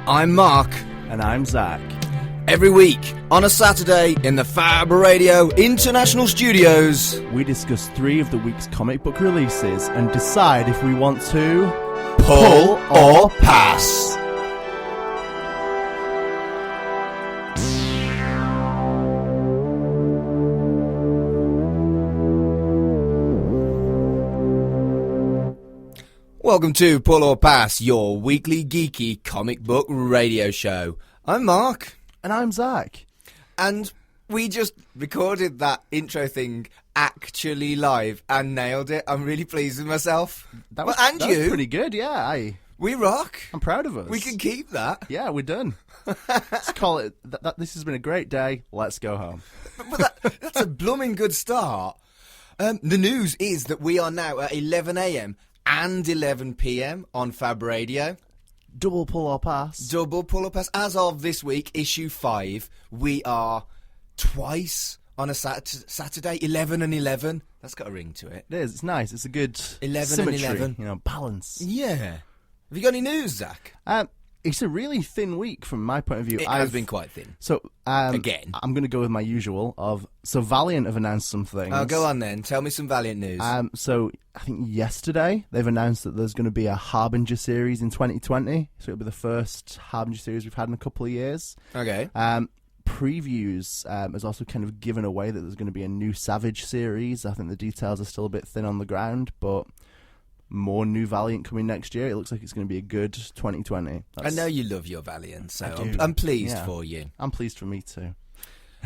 I'm Mark. And I'm Zach. Every week, on a Saturday, in the Fab Radio International Studios, we discuss 3 of the week's comic book releases and decide if we want to pull or pass. Welcome to Pull or Pass, your weekly geeky comic book radio show. I'm Mark. And I'm Zach. And we just recorded that intro thing actually live and nailed it. I'm really pleased with myself. That was pretty good, yeah. We rock. I'm proud of us. We can keep that. Yeah, we're done. Let's call it. This has been a great day. Let's go home. But that's a blooming good start. The news is that we are now at 11 a.m. and 11 p.m. on Fab Radio. Double pull or pass. Double pull or pass. As of this week, issue 5, we are twice on a Saturday, 11 and 11. That's got a ring to it. It is. It's nice. It's a good 11 symmetry, and 11. You know, balance. Yeah. Have you got any news, Zach? It's a really thin week from my point of view. It has been quite thin. So, again, I'm going to go with my usual So Valiant have announced some things. Oh, go on then. Tell me some Valiant news. So I think yesterday they've announced that there's going to be a Harbinger series in 2020. So it'll be the first Harbinger series we've had in a couple of years. Okay. Previews has also kind of given away that there's going to be a new Savage series. I think the details are still a bit thin on the ground, but more new Valiant coming next year. It looks like it's going to be a good 2020. I know you love your Valiant, so I'm pleased for you. I'm pleased for me too.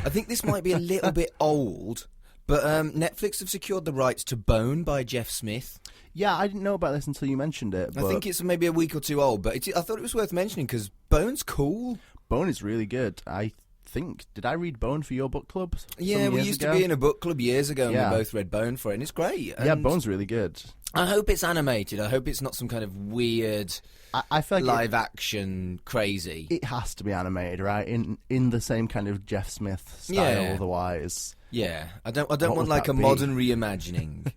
I think this might be a little bit old, but Netflix have secured the rights to Bone by Jeff Smith. Yeah, I didn't know about this until you mentioned it. I think it's maybe a week or two old, but I thought it was worth mentioning because Bone's cool. Bone is really good. Did I read Bone for your book club? Yeah, we used to be in a book club years ago and we both read Bone for it, and it's great. And yeah, Bone's really good. I hope it's animated. I hope it's not some kind of weird I feel like live action crazy. It has to be animated, right? In the same kind of Jeff Smith style, otherwise. Yeah, I don't want like a modern reimagining.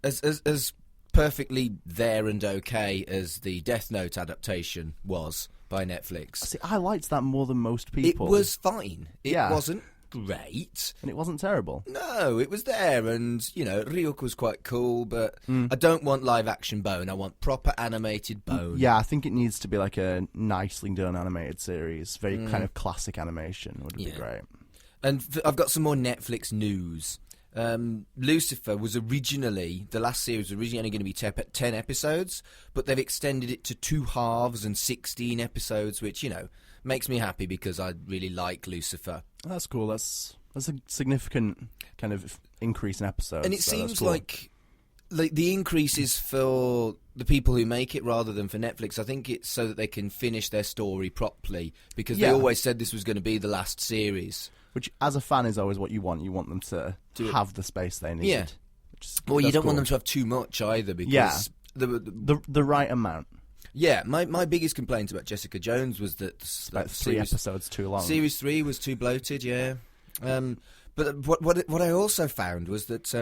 as perfectly there and okay as the Death Note adaptation was by Netflix. See, I liked that more than most people. It was fine. It wasn't great. And it wasn't terrible. No, it was there, and, Ryuk was quite cool, but I don't want live-action Bone. I want proper animated Bone. Yeah, I think it needs to be like a nicely done animated series. Very kind of classic animation would be great. And I've got some more Netflix news. Lucifer was the last series was originally only going to be 10 episodes, but they've extended it to 2 halves and 16 episodes, which, makes me happy because I really like Lucifer. That's cool. That's a significant kind of increase in episodes. And it seems like the increase is for the people who make it rather than for Netflix. I think it's so that they can finish their story properly because they always said this was going to be the last series. Which, as a fan, is always what you want. You want them to have the space they need. Yeah. Well, you don't want them to have too much either because the right amount. Yeah, my biggest complaint about Jessica Jones was that about 3 episodes too long. Series 3 was too bloated, yeah. But what I also found was that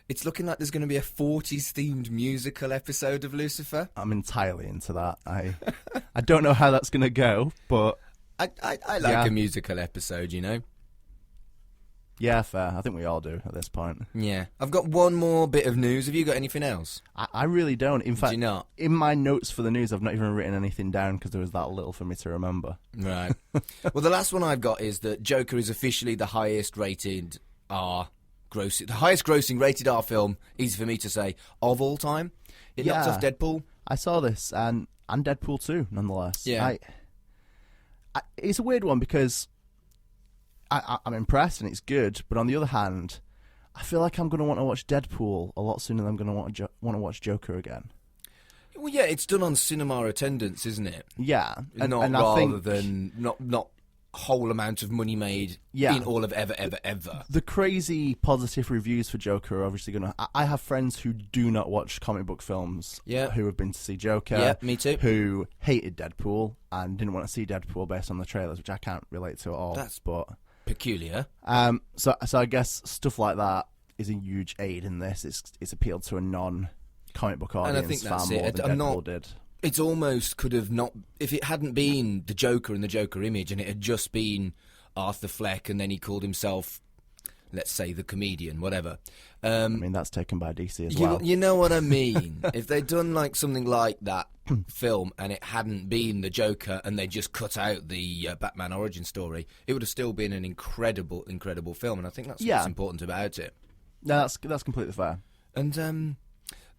it's looking like there's going to be a 40s themed musical episode of Lucifer. I'm entirely into that. I don't know how that's going to go, but I like a musical episode, Yeah, fair. I think we all do at this point. Yeah. I've got one more bit of news. Have you got anything else? I really don't. In fact, do you not? In my notes for the news, I've not even written anything down because there was that little for me to remember. Right. Well, the last one I've got is that Joker is officially the highest rated the highest grossing rated R film, easy for me to say, of all time. It knocks off Deadpool. I saw this, and Deadpool 2, nonetheless. Yeah. It's a weird one because I'm impressed and it's good, but on the other hand, I feel like I'm going to want to watch Deadpool a lot sooner than I'm going to want to watch Joker again. Well, yeah, it's done on cinema attendance, isn't it? Yeah, and rather than not whole amount of money made in all of ever. The crazy positive reviews for Joker are obviously going to... I have friends who do not watch comic book films who have been to see Joker. Yeah, me too. Who hated Deadpool and didn't want to see Deadpool based on the trailers, which I can't relate to at all. That's peculiar. So I guess stuff like that is a huge aid in this. It's appealed to a non-comic book audience and I think that's far more than Deadpool did. It's almost could have not... If it hadn't been the Joker and the Joker image, and it had just been Arthur Fleck, and then he called himself, let's say, the comedian, whatever. I mean, that's taken by DC as well. You know what I mean? If they'd done like something like that film, and it hadn't been the Joker, and they just cut out the Batman origin story, it would have still been an incredible, incredible film. And I think that's what's important about it. No, that's completely fair. And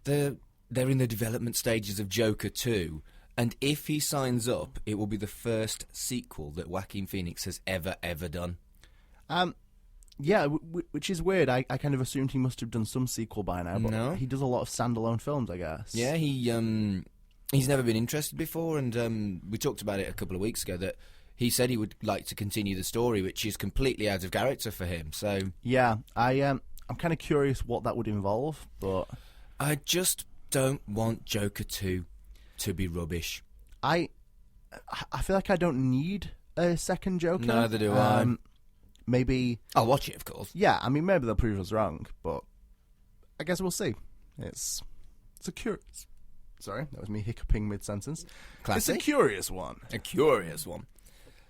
they're in the development stages of Joker 2, and if he signs up, it will be the first sequel that Joaquin Phoenix has ever done. Yeah, which is weird. I kind of assumed he must have done some sequel by now, but No. he does a lot of standalone films, I guess. Yeah, he's never been interested before, and we talked about it a couple of weeks ago, that he said he would like to continue the story, which is completely out of character for him. So yeah, I'm kind of curious what that would involve, but I just don't want Joker 2 to be rubbish. I feel like I don't need a second Joker. Neither do I. Maybe I'll watch it, of course. Yeah, I mean, maybe they'll prove us wrong, but I guess we'll see. It's a curious... Sorry, that was me hiccuping mid-sentence. Classic. It's a curious one. A curious one.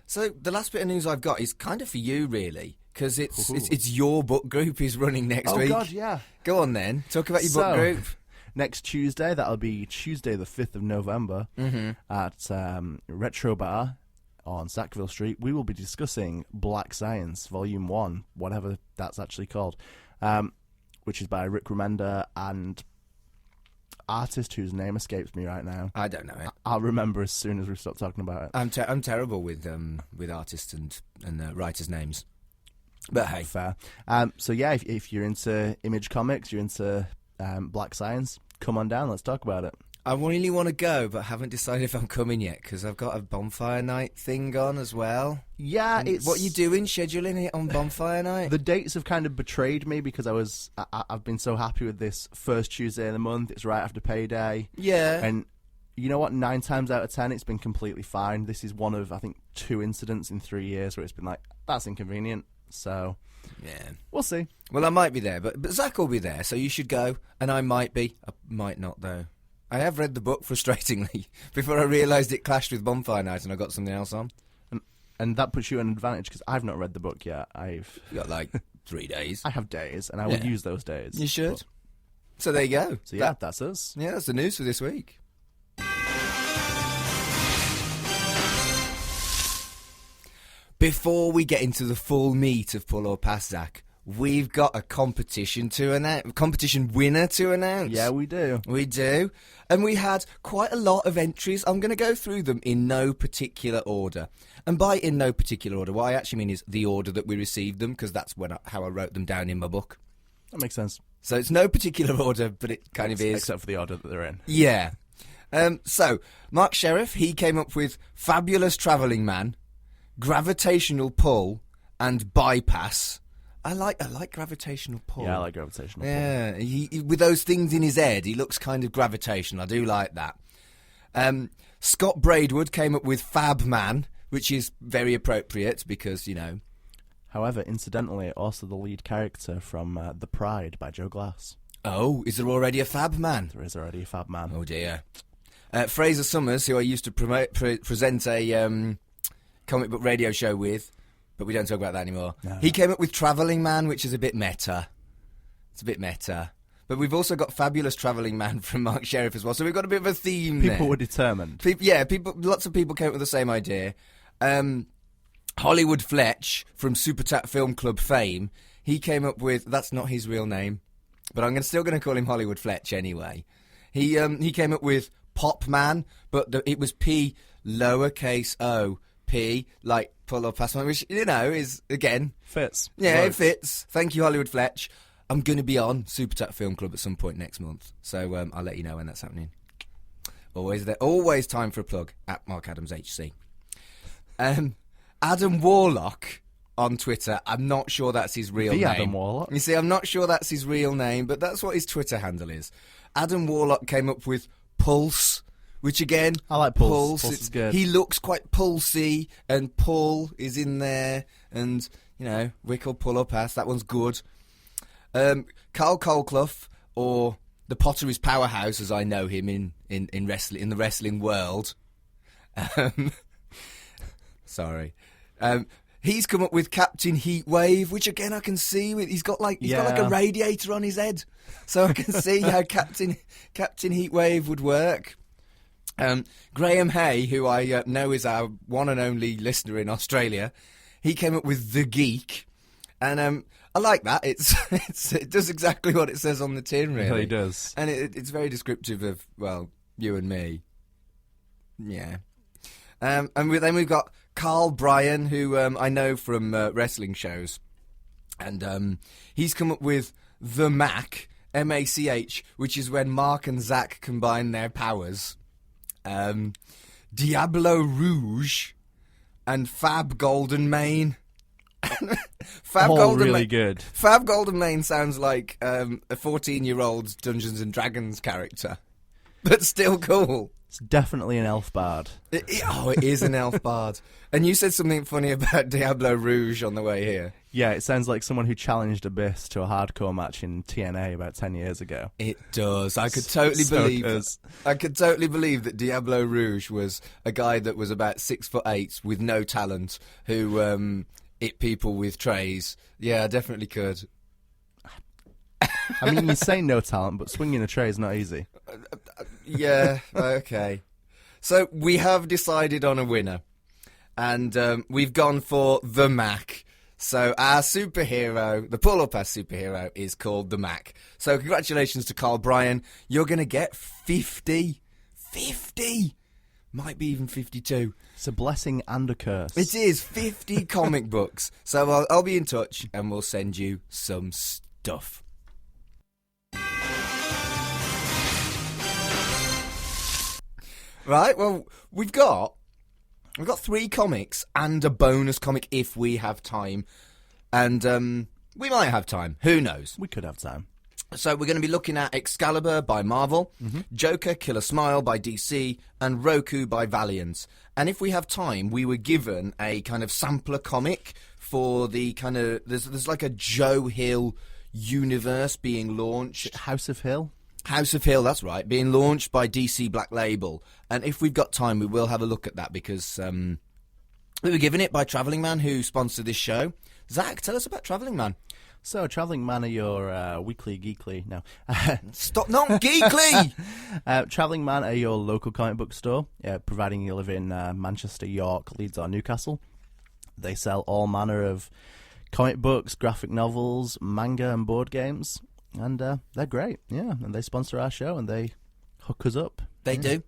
So the last bit of news I've got is kind of for you, really, because it's your book group is running next week. Oh, God, yeah. Go on, then. Talk about your book group. Next Tuesday, that'll be Tuesday the 5th of November, at Retro Bar on Sackville Street, we will be discussing Black Science, Volume 1, whatever that's actually called, which is by Rick Remender and artist whose name escapes me right now. I don't know it. I'll remember as soon as we stop talking about it. I'm terrible with artists and writers' names. But hey. Fair. So yeah, if you're into Image Comics, you're into Black Science, come on down, let's talk about it. I really want to go, but haven't decided if I'm coming yet, because I've got a bonfire night thing on as well. Yeah, it's... What are you doing, scheduling it on bonfire night? The dates have kind of betrayed me, because I've been so happy with this first Tuesday of the month. It's right after payday. Yeah. And you know what? 9 times out of 10, it's been completely fine. This is one of, I think, 2 incidents in 3 years where it's been like, that's inconvenient. So... yeah. We'll see. Well, I might be there, but Zach will be there, so you should go. And I might be. I might not, though. I have read the book, frustratingly, before I realised it clashed with Bonfire Night and I got something else on. And that puts you at an advantage, because I've not read the book yet. You got, like, 3 days. I have days, and I will use those days. You should. So there you go. So yeah, that's us. Yeah, that's the news for this week. Before we get into the full meat of Pull or Pass, Zach, we've got a competition winner to announce. Yeah, we do. We do. And we had quite a lot of entries. I'm going to go through them in no particular order. And by in no particular order, what I actually mean is the order that we received them, because that's how I wrote them down in my book. That makes sense. So it's no particular order, but it kind of is. Except for the order that they're in. Yeah. So, Mark Sheriff, he came up with Fabulous Travelling Man, Gravitational Pull, and Bypass. I like gravitational pull. Yeah, I like gravitational pull. Yeah, he, with those things in his head, he looks kind of gravitational. I do like that. Scott Braidwood came up with Fab Man, which is very appropriate because, you know. However, incidentally, also the lead character from The Pride by Joe Glass. Oh, is there already a Fab Man? There is already a Fab Man. Oh, dear. Fraser Summers, who I used to present a comic book radio show with, but we don't talk about that anymore. No. He came up with Travelling Man, which is a bit meta. It's a bit meta. But we've also got Fabulous Travelling Man from Mark Sheriff as well, so we've got a bit of a theme there. People were determined. Lots of people came up with the same idea. Hollywood Fletch from Super Tat Film Club fame, he came up with... That's not his real name, but I'm still going to call him Hollywood Fletch anyway. He came up with Pop Man, but it was P lowercase o. P, like Pull or Pass Man, which, you know, is, again... fits. Yeah, right. It fits. Thank you, Hollywood Fletch. I'm going to be on Super Tat Film Club at some point next month, so I'll let you know when that's happening. Always time for a plug, at Mark Adams HC. Adam Warlock on Twitter, I'm not sure that's his real name. Adam Warlock? You see, I'm not sure that's his real name, but that's what his Twitter handle is. Adam Warlock came up with Pulse, which again... I like Pulse. Pulse is good. He looks quite pulsy, and Pull is in there, and, you know, Wickle, Pull or Pass, that one's good. Carl Colclough, or the Potteries powerhouse, as I know him in wrestling, in the wrestling world. Sorry. He's come up with Captain Heatwave, which again I can see. He's got like a radiator on his head, so I can see how Captain Heatwave would work. Graham Hay, who I know is our one and only listener in Australia, he came up with The Geek, and I like that. It does exactly what it says on the tin, really. It really does. And it's very descriptive of, well, you and me. Yeah. And then we've got Carl Bryan, who I know from wrestling shows. And he's come up with The Mac, M-A-C-H, which is when Mark and Zach combine their powers. Diablo Rouge and Fab Golden Mane. Really good. Fab Golden Mane sounds like a 14-year-old's Dungeons and Dragons character, but still cool. It's definitely an elf bard. It is an elf bard. And you said something funny about Diablo Rouge on the way here. Yeah, it sounds like someone who challenged Abyss to a hardcore match in TNA about 10 years ago. It does. I could totally believe that Diablo Rouge was a guy that was about 6'8" with no talent who hit people with trays. Yeah, I definitely could. I mean, you say no talent, but swinging a tray is not easy. Yeah, okay. So we have decided on a winner, and we've gone for The Mac. So our superhero, the pull-up-ass superhero, is called The Mac. So congratulations to Carl Bryan. You're going to get 50. 50! Might be even 52. It's a blessing and a curse. It is 50 comic books. So I'll be in touch, and we'll send you some stuff. Right, well, we've got 3 comics and a bonus comic if we have time. And we might have time. Who knows? We could have time. So we're going to be looking at Excalibur by Marvel, Joker, Killer Smile by DC, and Roku by Valiant. And if we have time, we were given a kind of sampler comic for the kind of... There's like a Joe Hill universe being launched. House of Hill? House of Hill, that's right, being launched by DC Black Label. And if we've got time, we will have a look at that because we were given it by Travelling Man, who sponsored this show. Zach, tell us about Travelling Man. So, Travelling Man are your weekly geekly... No. Stop, not geekly! Travelling Man are your local comic book store, providing you live in Manchester, York, Leeds or Newcastle. They sell all manner of comic books, graphic novels, manga and board games. And they're great, yeah. And they sponsor our show and they hook us up. They do.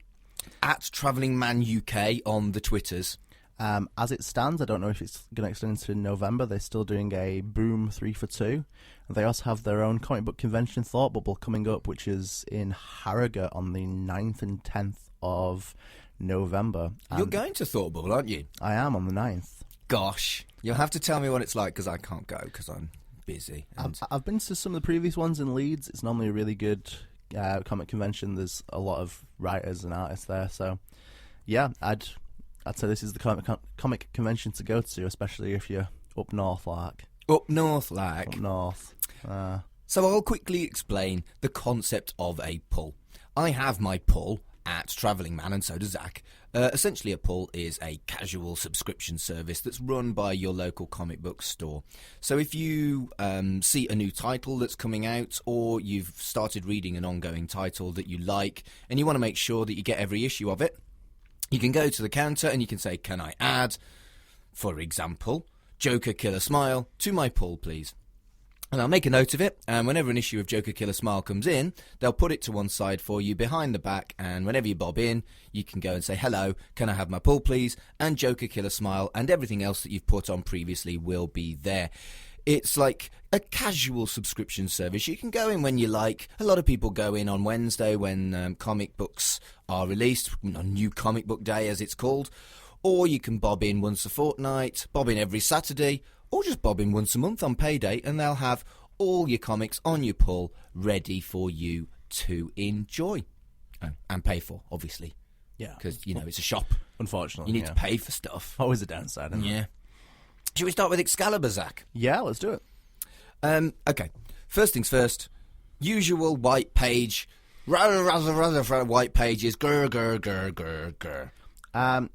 At Travelling Man UK on the Twitters. As it stands, I don't know if it's going to extend into November. They're still doing a Boom 3 for 2. And they also have their own comic book convention, Thought Bubble, coming up, which is in Harrogate on the 9th and 10th of November. And you're going to Thought Bubble, aren't you? I am on the 9th. Gosh. You'll have to tell me what it's like because I can't go because I'm busy. I've been to some of the previous ones in Leeds. It's normally a really good comic convention. There's a lot of writers and artists there. So, yeah, I'd say this is the comic convention to go to, especially if you're up north, like. Up north, like. Up north. So I'll quickly explain the concept of a pull. I have my pull at Travelling Man, and so does Zach. Essentially, a pull is a casual subscription service that's run by your local comic book store. So if you see a new title that's coming out, or you've started reading an ongoing title that you like, and you want to make sure that you get every issue of it, you can go to the counter and you can say, can I add, for example, Joker Killer Smile to my pull, please? And I'll make a note of it, and whenever an issue of Joker Killer Smile comes in, they'll put it to one side for you behind the back, and whenever you bob in, you can go and say, hello, can I have my pull, please? And Joker Killer Smile and everything else that you've put on previously will be there. It's like a casual subscription service. You can go in when you like. A lot of people go in on Wednesday when comic books are released, on New Comic Book Day as it's called, or you can bob in once a fortnight, bob in every Saturday, or just bob in once a month on payday, and they'll have all your comics on your pull ready for you to enjoy. And pay for, obviously. Yeah. Because, you know, it's a shop. Unfortunately, you need to pay for stuff. Always a downside, isn't it? Yeah. Should we start with Excalibur, Zach? Yeah, let's do it. Okay. First things first. Usual white page. Rather white pages. Grr.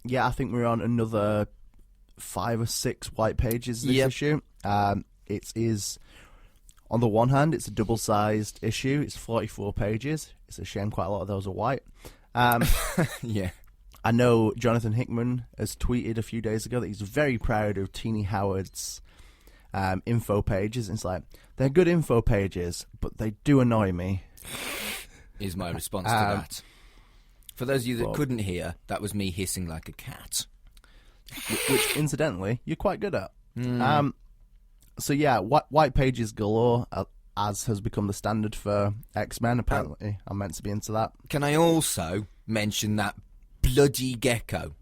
Yeah, I think we're on another 5 or 6 white pages this issue. It is, on the one hand, it's a double-sized issue. It's 44 pages. It's a shame quite a lot of those are white. Yeah. I know Jonathan Hickman has tweeted a few days ago that he's very proud of Teenie Howard's info pages. And it's like, they're good info pages, but they do annoy me. Is my response to that. For those of you that couldn't hear, that was me hissing like a cat. Which, incidentally, you're quite good at. So yeah, white pages galore, as has become the standard for X-Men, apparently. I'm meant to be into that. Can I also mention that bloody gecko?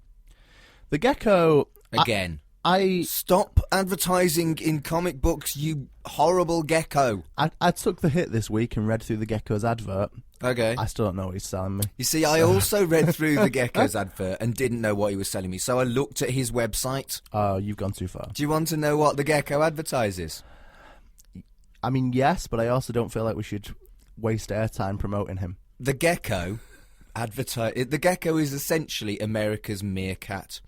The gecko... Again. I Stop advertising in comic books, you horrible gecko. I took the hit this week and read through the gecko's advert. Okay. I still don't know what he's selling me. You see, I also read through the gecko's advert and didn't know what he was selling me, so I looked at his website. Oh, you've gone too far. Do you want to know what the gecko advertises? I mean, yes, but I also don't feel like we should waste airtime promoting him. The gecko the gecko is essentially America's meerkat.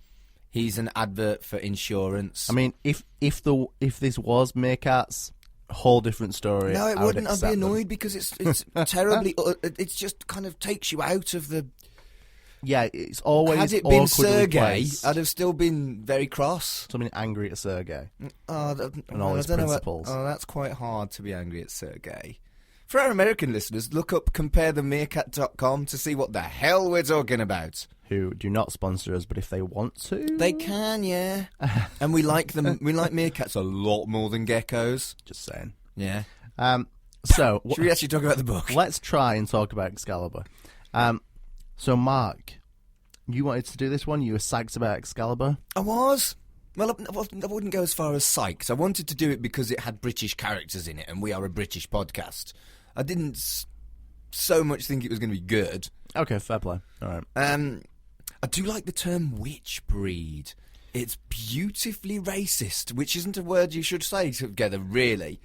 He's an advert for insurance. I mean, if this was meerkats, whole different story. No, it wouldn't. I'd be them. annoyed because it's terribly. It just kind of takes you out of the. Yeah, it's always. Had it been awkwardly Sergei, placed. I'd have still been very cross. Something angry at Sergei. And all his principles. That's quite hard to be angry at Sergei. For our American listeners, look up comparethemeerkat.com to see what the hell we're talking about. Who do not sponsor us, but if they want to... They can, yeah. And we like them. We like meerkats a lot more than geckos. Just saying. Yeah. So... Should we actually talk about the book? Let's try and talk about Excalibur. So, Mark, you wanted to do this one? You were psyched about Excalibur? I was. Well, I wouldn't go as far as psyched. I wanted to do it because it had British characters in it, and we are a British podcast. I didn't so much think it was going to be good. Okay, fair play. All right. I do like the term witch breed. It's beautifully racist, which isn't a word you should say together, really.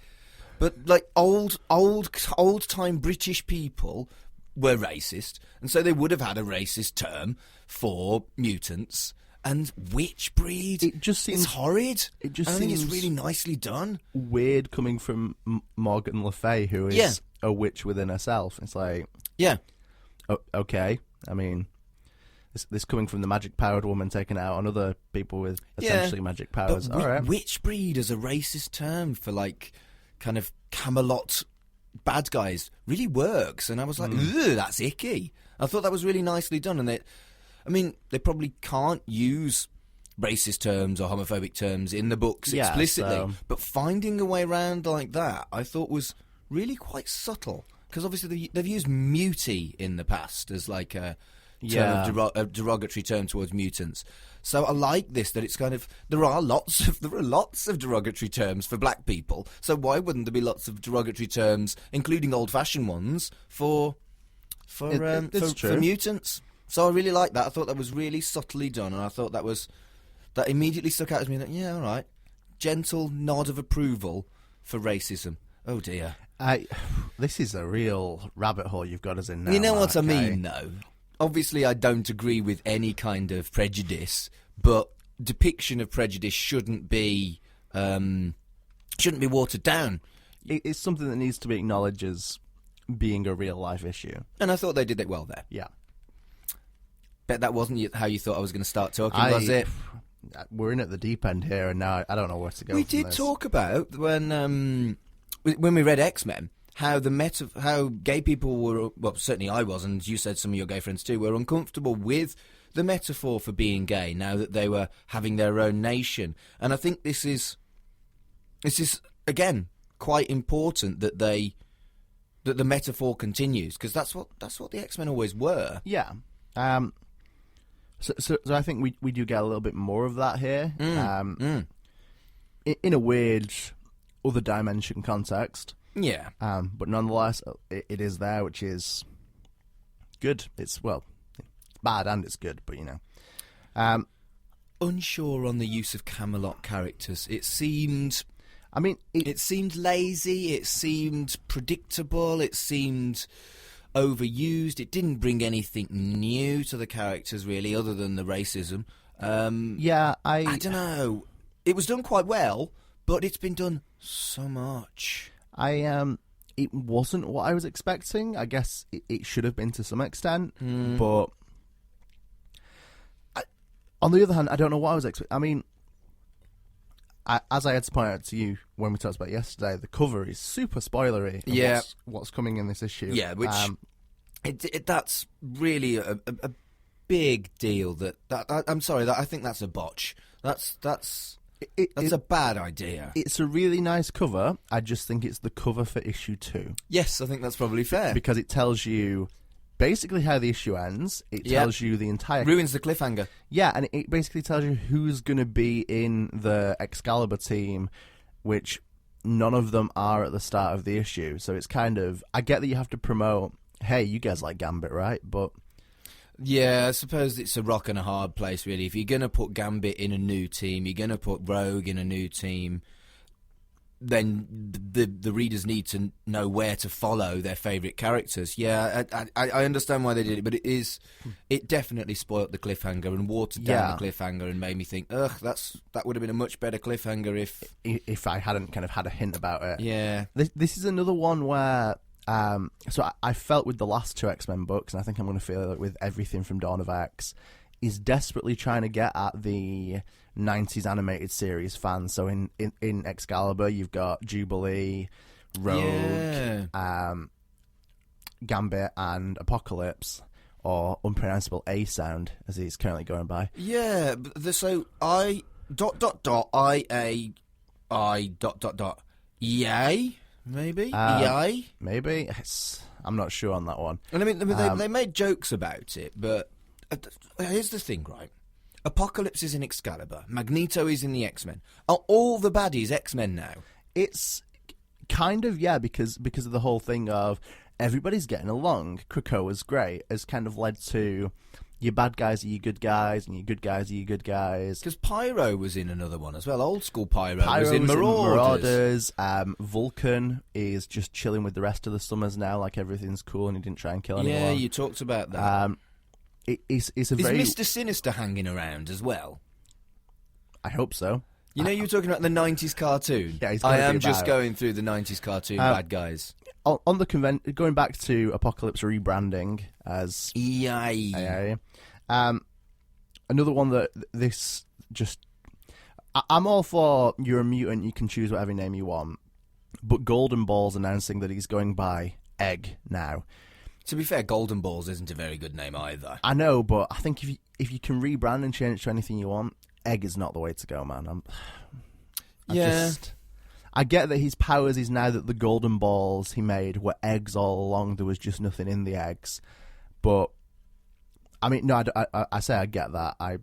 But like old time British people were racist, and so they would have had a racist term for mutants. And witch breed, it just seems it's horrid. It just I think it's seems really nicely done. Weird coming from Morgan Le Fay, who is a witch within herself. It's like, yeah, okay. I mean, this coming from the magic-powered woman taking it out on other people with essentially magic powers. But all right. Witch breed as a racist term for like kind of Camelot bad guys really works, and I was like, ugh, that's icky. I thought that was really nicely done, and they probably can't use racist terms or homophobic terms in the books explicitly, but finding a way around like that, I thought was really quite subtle. Because obviously they've used mutie in the past as like a term a derogatory term towards mutants. So I like this, that it's kind of there are lots of derogatory terms for black people. So why wouldn't there be lots of derogatory terms, including old-fashioned ones, for mutants? So I really liked that. I thought that was really subtly done, and I thought that immediately stuck out to me. That all right, gentle nod of approval for racism. Oh dear, this is a real rabbit hole you've got us in now. You know what I Mark, mean, though. Obviously, I don't agree with any kind of prejudice, but depiction of prejudice shouldn't be watered down. It's something that needs to be acknowledged as being a real life issue, and I thought they did it well there. Yeah. Bet that wasn't how you thought I was going to start talking, was it? We're in at the deep end here, and now I don't know where to go. We did talk about when we read X-Men how how gay people were. Well, certainly I was, and you said some of your gay friends too were uncomfortable with the metaphor for being gay now that they were having their own nation. And I think this is again quite important that the metaphor continues, because that's what the X-Men always were. Yeah. So I think we do get a little bit more of that here. In a weird other dimension context. Yeah. But nonetheless, it is there, which is good. It's bad and it's good, but unsure on the use of Camelot characters. It seemed I mean, It seemed lazy, it seemed predictable, it seemed overused. It didn't bring anything new to the characters, really, other than the racism. I don't know. It was done quite well, but it's been done so much. It wasn't what I was expecting. I guess it should have been to some extent, but on the other hand, I don't know what I was expecting. I mean, as I had to point out to you when we talked about it yesterday, the cover is super spoilery. Of what's coming in this issue? Yeah, which that's really a big deal. I'm sorry, I think that's a botch. That's a bad idea. It's a really nice cover. I just think it's the cover for issue 2. Yes, I think that's probably fair. Because it tells you basically how the issue ends. It tells you the entire... Ruins the cliffhanger. Yeah, and it basically tells you who's going to be in the Excalibur team, which none of them are at the start of the issue. So it's kind of... I get that you have to promote, hey, you guys like Gambit, right? But... Yeah, I suppose it's a rock and a hard place, really. If you're going to put Gambit in a new team, you're going to put Rogue in a new team, then the readers need to know where to follow their favourite characters. Yeah, I understand why they did it, but it definitely spoilt the cliffhanger and watered down the cliffhanger and made me think, ugh, that would have been a much better cliffhanger if I hadn't kind of had a hint about it. Yeah. This is another one where... so I felt with the last 2 X-Men books, and I think I'm going to feel it with everything from Dawn of X, is desperately trying to get at the 90s animated series fans. So in Excalibur, you've got Jubilee, Rogue, Gambit, and Apocalypse, or unpronounceable A Sound, as he's currently going by. Yeah, so I... Yay? Maybe? EI? Maybe? I'm not sure on that one. And I mean, they made jokes about it, but here's the thing, right? Apocalypse is in Excalibur. Magneto is in the X-Men. Are all the baddies X-Men now? It's kind of, because of the whole thing of everybody's getting along. Krakoa's great. Has kind of led to... Your bad guys are your good guys, and your good guys are your good guys. Because Pyro was in another one as well. Old school Pyro was in Marauders. Vulcan is just chilling with the rest of the Summers now, like everything's cool, and he didn't try and kill anyone. Yeah, you talked about that. Is very... Mr. Sinister hanging around as well? I hope so. You know, you were talking about the 90s cartoon. Yeah, I am just going through the 90s cartoon bad guys. On the going back to Apocalypse rebranding as EI. Another one that this just... I'm all for you're a mutant, you can choose whatever name you want, but Golden Balls announcing that he's going by Egg now. To be fair, Golden Balls isn't a very good name either. I know, but I think if you can rebrand and change it to anything you want, Egg is not the way to go, man. I get that his powers is now that the golden balls he made were eggs all along. There was just nothing in the eggs. But, I mean, no, I say I get that. I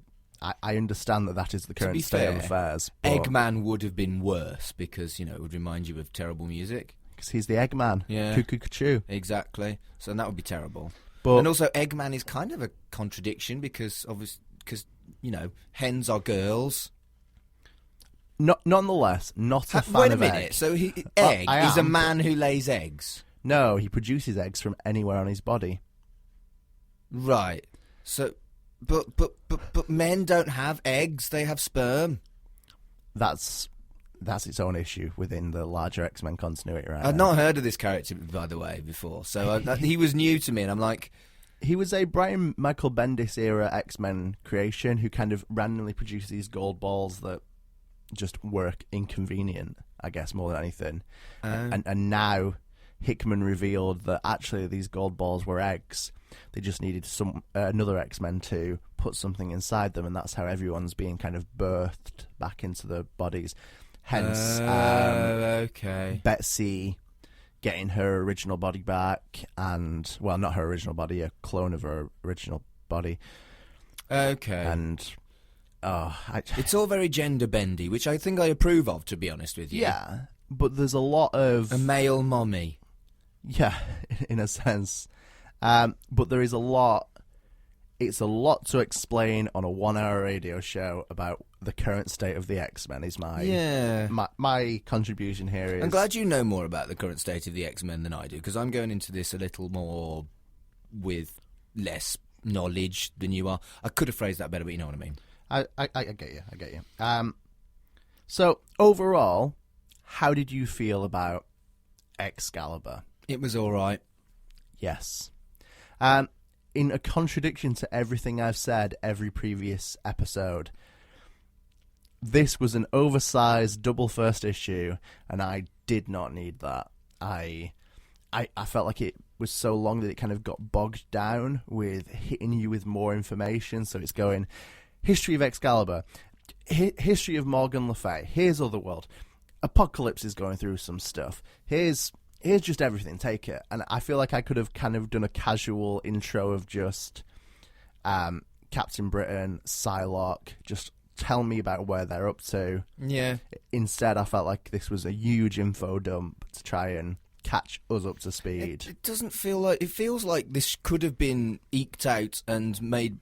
understand that is the current state of affairs. Eggman would have been worse because, it would remind you of terrible music. Because he's the Eggman. Yeah. Cuckoo-cuckoo. Exactly. So that would be terrible. But, and also, Eggman is kind of a contradiction because, hens are girls. Nonetheless, not a fan Wait a of minute. Egg. So Egg is a man who lays eggs? No, he produces eggs from anywhere on his body. Right. So, but men don't have eggs; they have sperm. That's its own issue within the larger X-Men continuity, right? I'd not heard of this character, by the way, before. So he was new to me, and I'm like... He was a Brian Michael Bendis era X-Men creation who kind of randomly produced these gold balls that just work inconvenient, I guess, more than anything. And now Hickman revealed that actually these gold balls were eggs. They just needed another X-Men to put something inside them, and that's how everyone's being kind of birthed back into the bodies. Hence, Betsy getting her original body back, and, well, not her original body, a clone of her original body. Okay. And... it's all very gender bendy, which I think I approve of, to be honest with you. Yeah, but there's a lot of... A male mommy. Yeah, in a sense. But there is a lot it's a lot to explain on a 1-hour radio show about the current state of the X-Men. Is my contribution here is. I'm glad you know more about the current state of the X-Men than I do, because I'm going into this a little more with less knowledge than you are. I could have phrased that better, but you know what I mean. I get you. I get you. So overall, how did you feel about Excalibur? It was all right. Yes. In a contradiction to everything I've said every previous episode, this was an oversized double first issue, and I did not need that. I felt like it was so long that it kind of got bogged down with hitting you with more information. So it's going, history of Excalibur, history of Morgan Le Fay, here's Otherworld, Apocalypse is going through some stuff, here's just everything, take it. And I feel like I could have kind of done a casual intro of just Captain Britain, Psylocke, just tell me about where they're up to. Yeah. Instead, I felt like this was a huge info dump to try and catch us up to speed. It doesn't feel like... It feels like this could have been eked out and made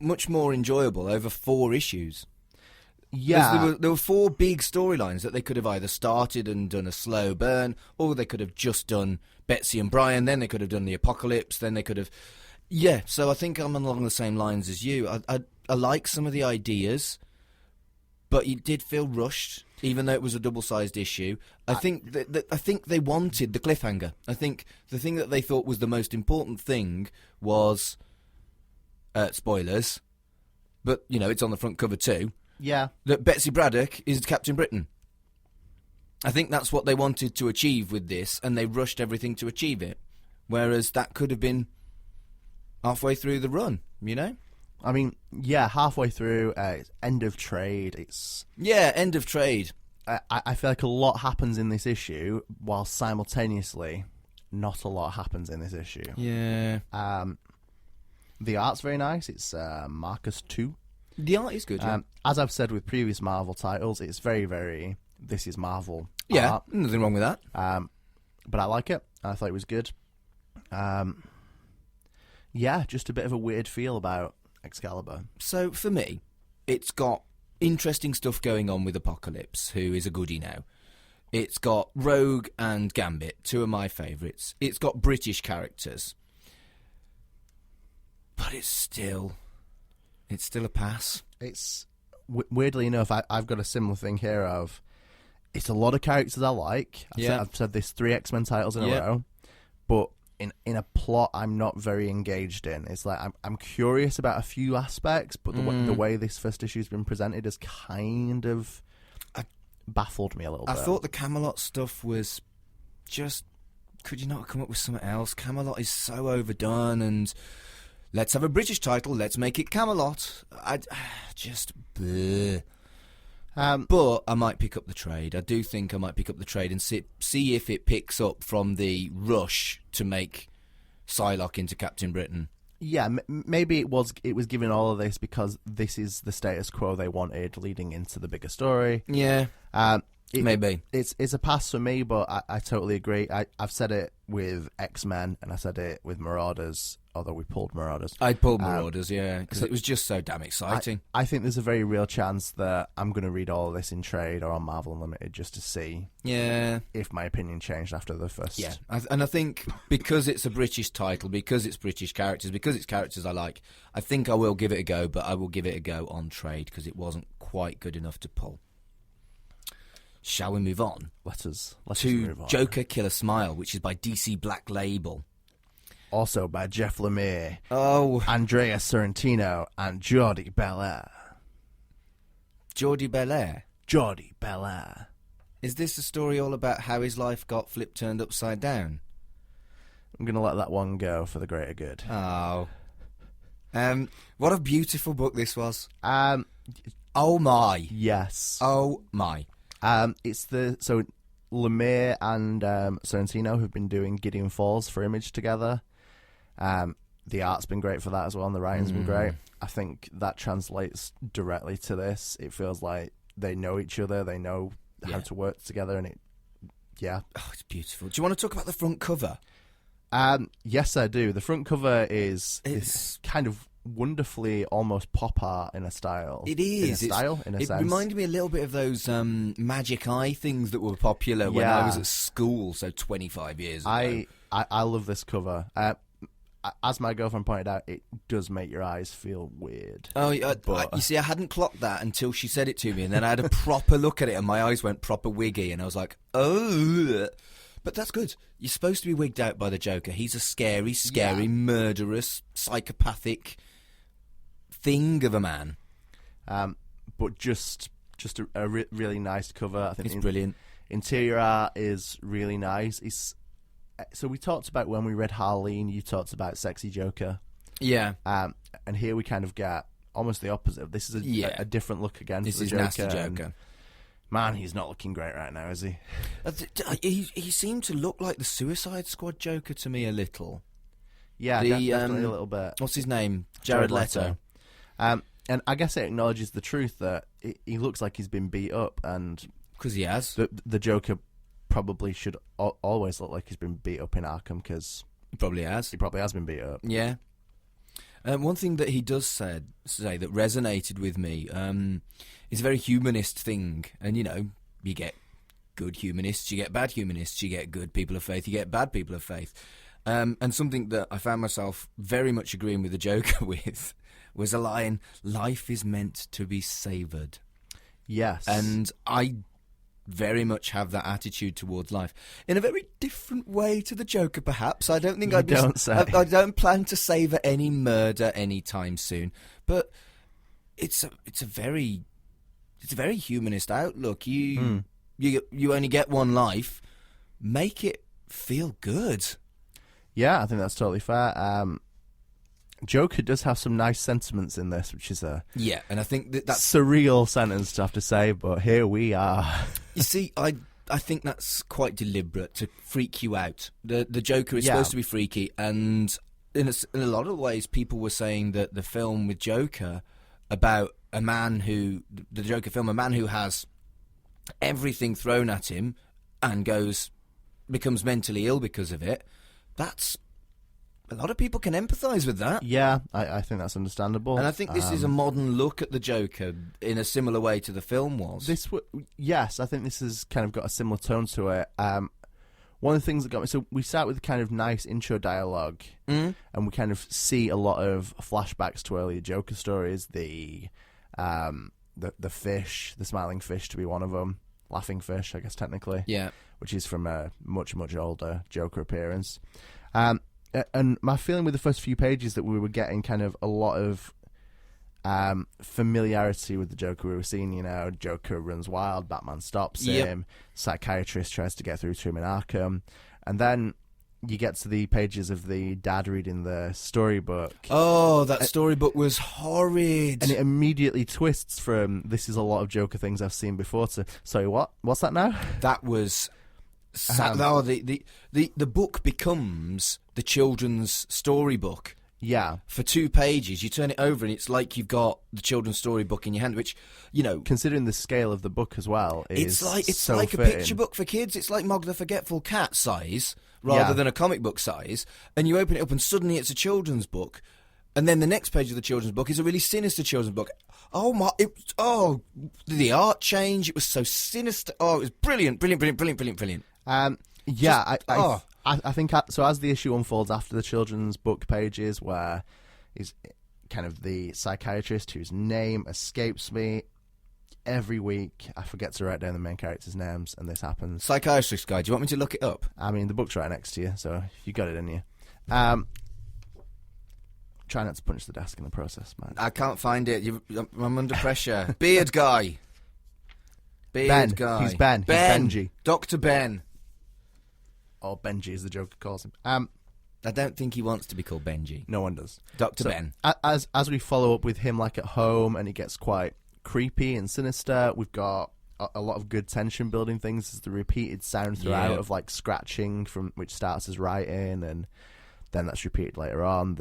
much more enjoyable over 4 issues. Yeah. There were 4 big storylines that they could have either started and done a slow burn, or they could have just done Betsy and Brian, then they could have done the Apocalypse, then they could have... Yeah, so I think I'm along the same lines as you. I like some of the ideas, but it did feel rushed, even though it was a double-sized issue. I think they wanted the cliffhanger. I think the thing that they thought was the most important thing was... spoilers, but, you know, it's on the front cover too. Yeah. That Betsy Braddock is Captain Britain. I think that's what they wanted to achieve with this, and they rushed everything to achieve it. Whereas that could have been halfway through the run, you know? I mean, yeah, halfway through, it's end of trade. Yeah, end of trade. I feel like a lot happens in this issue, while simultaneously not a lot happens in this issue. Yeah. The art's very nice. It's Marcus 2. The art is good, yeah. As I've said with previous Marvel titles, it's very, very... This is Marvel Yeah, art. nothing wrong with that. But I like it. I thought it was good. Yeah, just a bit of a weird feel about Excalibur. So, for me, it's got interesting stuff going on with Apocalypse, who is a goodie now. It's got Rogue and Gambit, 2 of my favourites. It's got British characters. But it's still a pass. It's weirdly enough, I've got a similar thing here of it's a lot of characters I like. I've said this 3 X-Men titles in a row, but in a plot I'm not very engaged in. It's like I'm curious about a few aspects, but the way this first issue's been presented has kind of baffled me a little bit. I thought the Camelot stuff was just... Could you not come up with something else? Camelot is so overdone, and... Let's have a British title. Let's make it Camelot. Bleh. But I might pick up the trade. I do think I might pick up the trade and see if it picks up from the rush to make Psylocke into Captain Britain. Yeah, maybe it was given all of this because this is the status quo they wanted leading into the bigger story. Yeah, maybe. It's a pass for me, but I totally agree. I've said it with X-Men and I said it with Marauders. Although we pulled Marauders. I pulled Marauders, yeah, because it was just so damn exciting. I think there's a very real chance that I'm going to read all of this in trade or on Marvel Unlimited just to see if my opinion changed after the first. Yeah, and I think because it's a British title, because it's British characters, because it's characters I like, I think I will give it a go, but I will give it a go on trade because it wasn't quite good enough to pull. Shall we move on? Let us to move on. Joker Killer Smile, which is by DC Black Label. Also by Jeff Lemire, Andrea Sorrentino, and Jordi Belair. Jordi Belair? Jordi Belair. Is this a story all about how his life got turned upside down? I'm going to let that one go for the greater good. Oh. What a beautiful book this was. Oh my. Yes. Oh my. So Lemire and Sorrentino have been doing Gideon Falls for Image together. The art's been great for that as well, and the writing's been great. I think that translates directly to this. It feels like they know each other, they know how to work together, and it's beautiful. Do you want to talk about the front cover? Yes, I do. The front cover is this kind of wonderfully almost pop art in a style. It is. In a sense. It reminded me a little bit of those magic eye things that were popular when I was at school, so 25 years ago. I love this cover. As my girlfriend pointed out, it does make your eyes feel weird. Oh, you see, I hadn't clocked that until she said it to me, and then I had a proper look at it, and my eyes went proper wiggy, and I was like, oh. But that's good. You're supposed to be wigged out by the Joker. He's a scary, murderous, psychopathic thing of a man. But just a really nice cover. I think it's brilliant. Interior art is really nice. So we talked about when we read Harleen, you talked about Sexy Joker. Yeah. And here we kind of get almost the opposite. This is a different look again this for the is Joker. Nasty Joker. Man, he's not looking great right now, is he? He seemed to look like the Suicide Squad Joker to me a little. Yeah, definitely a little bit. What's his name? Jared Leto. And I guess it acknowledges the truth that he looks like he's been beat up, and because he has. The Joker probably should always look like he's been beat up in Arkham, because he probably has. He probably has been beat up. Yeah. One thing that he does say that resonated with me is a very humanist thing. And, you get good humanists, you get bad humanists, you get good people of faith, you get bad people of faith. And something that I found myself very much agreeing with the Joker with was a line, life is meant to be savoured. Yes. And I very much have that attitude towards life in a very different way to the Joker, perhaps. I don't think I don't plan to savour any murder anytime soon, but it's a very humanist outlook. You only get one life. Make it feel good. Yeah, I think that's totally fair. Joker does have some nice sentiments in this, which is and I think that's surreal sentence to have to say, but here we are. You see, I think that's quite deliberate to freak you out. The Joker is supposed to be freaky, and in a lot of ways, people were saying that the film with Joker about a man who has everything thrown at him and becomes mentally ill because of it. That's a lot of people can empathise with that. Yeah, I think that's understandable. And I think this is a modern look at the Joker in a similar way to the film was. Yes, I think this has kind of got a similar tone to it. One of the things that got me... So we start with kind of nice intro dialogue, and we kind of see a lot of flashbacks to earlier Joker stories. The fish, the smiling fish to be one of them. Laughing fish, I guess, technically. Yeah. Which is from a much, much older Joker appearance. And my feeling with the first few pages that we were getting kind of a lot of familiarity with the Joker. We were seeing, Joker runs wild, Batman stops him, psychiatrist tries to get through to him in Arkham, and then you get to the pages of the dad reading the storybook. Oh, that storybook was horrid. And it immediately twists from, this is a lot of Joker things I've seen before, to, sorry, what? What's that now? That was... the book becomes the children's storybook. Yeah. For 2 pages, you turn it over and it's like you've got the children's storybook in your hand, which, considering the scale of the book as well, it's like a picture book for kids. It's like Mog the Forgetful Cat size rather than a comic book size. And you open it up and suddenly it's a children's book. And then the next page of the children's book is a really sinister children's book. The art change, it was so sinister. Oh, it was brilliant. I think so. As the issue unfolds after the children's book pages, where is kind of the psychiatrist whose name escapes me every week, I forget to write down the main characters' names, and this happens. Psychiatrist guy. Do you want me to look it up? I mean, the book's right next to you, so you got it in you. Try not to punch the desk in the process, man. I can't find it. I'm under pressure. Beard guy. He's Ben. He's Benji. Dr. Ben. Or Benji, as the Joker calls him. I don't think he wants to be called Benji. No one does. Dr. Ben. As we follow up with him, like at home, and it gets quite creepy and sinister, we've got a lot of good tension building things. There's the repeated sound throughout of like scratching, from which starts as writing, and then that's repeated later on.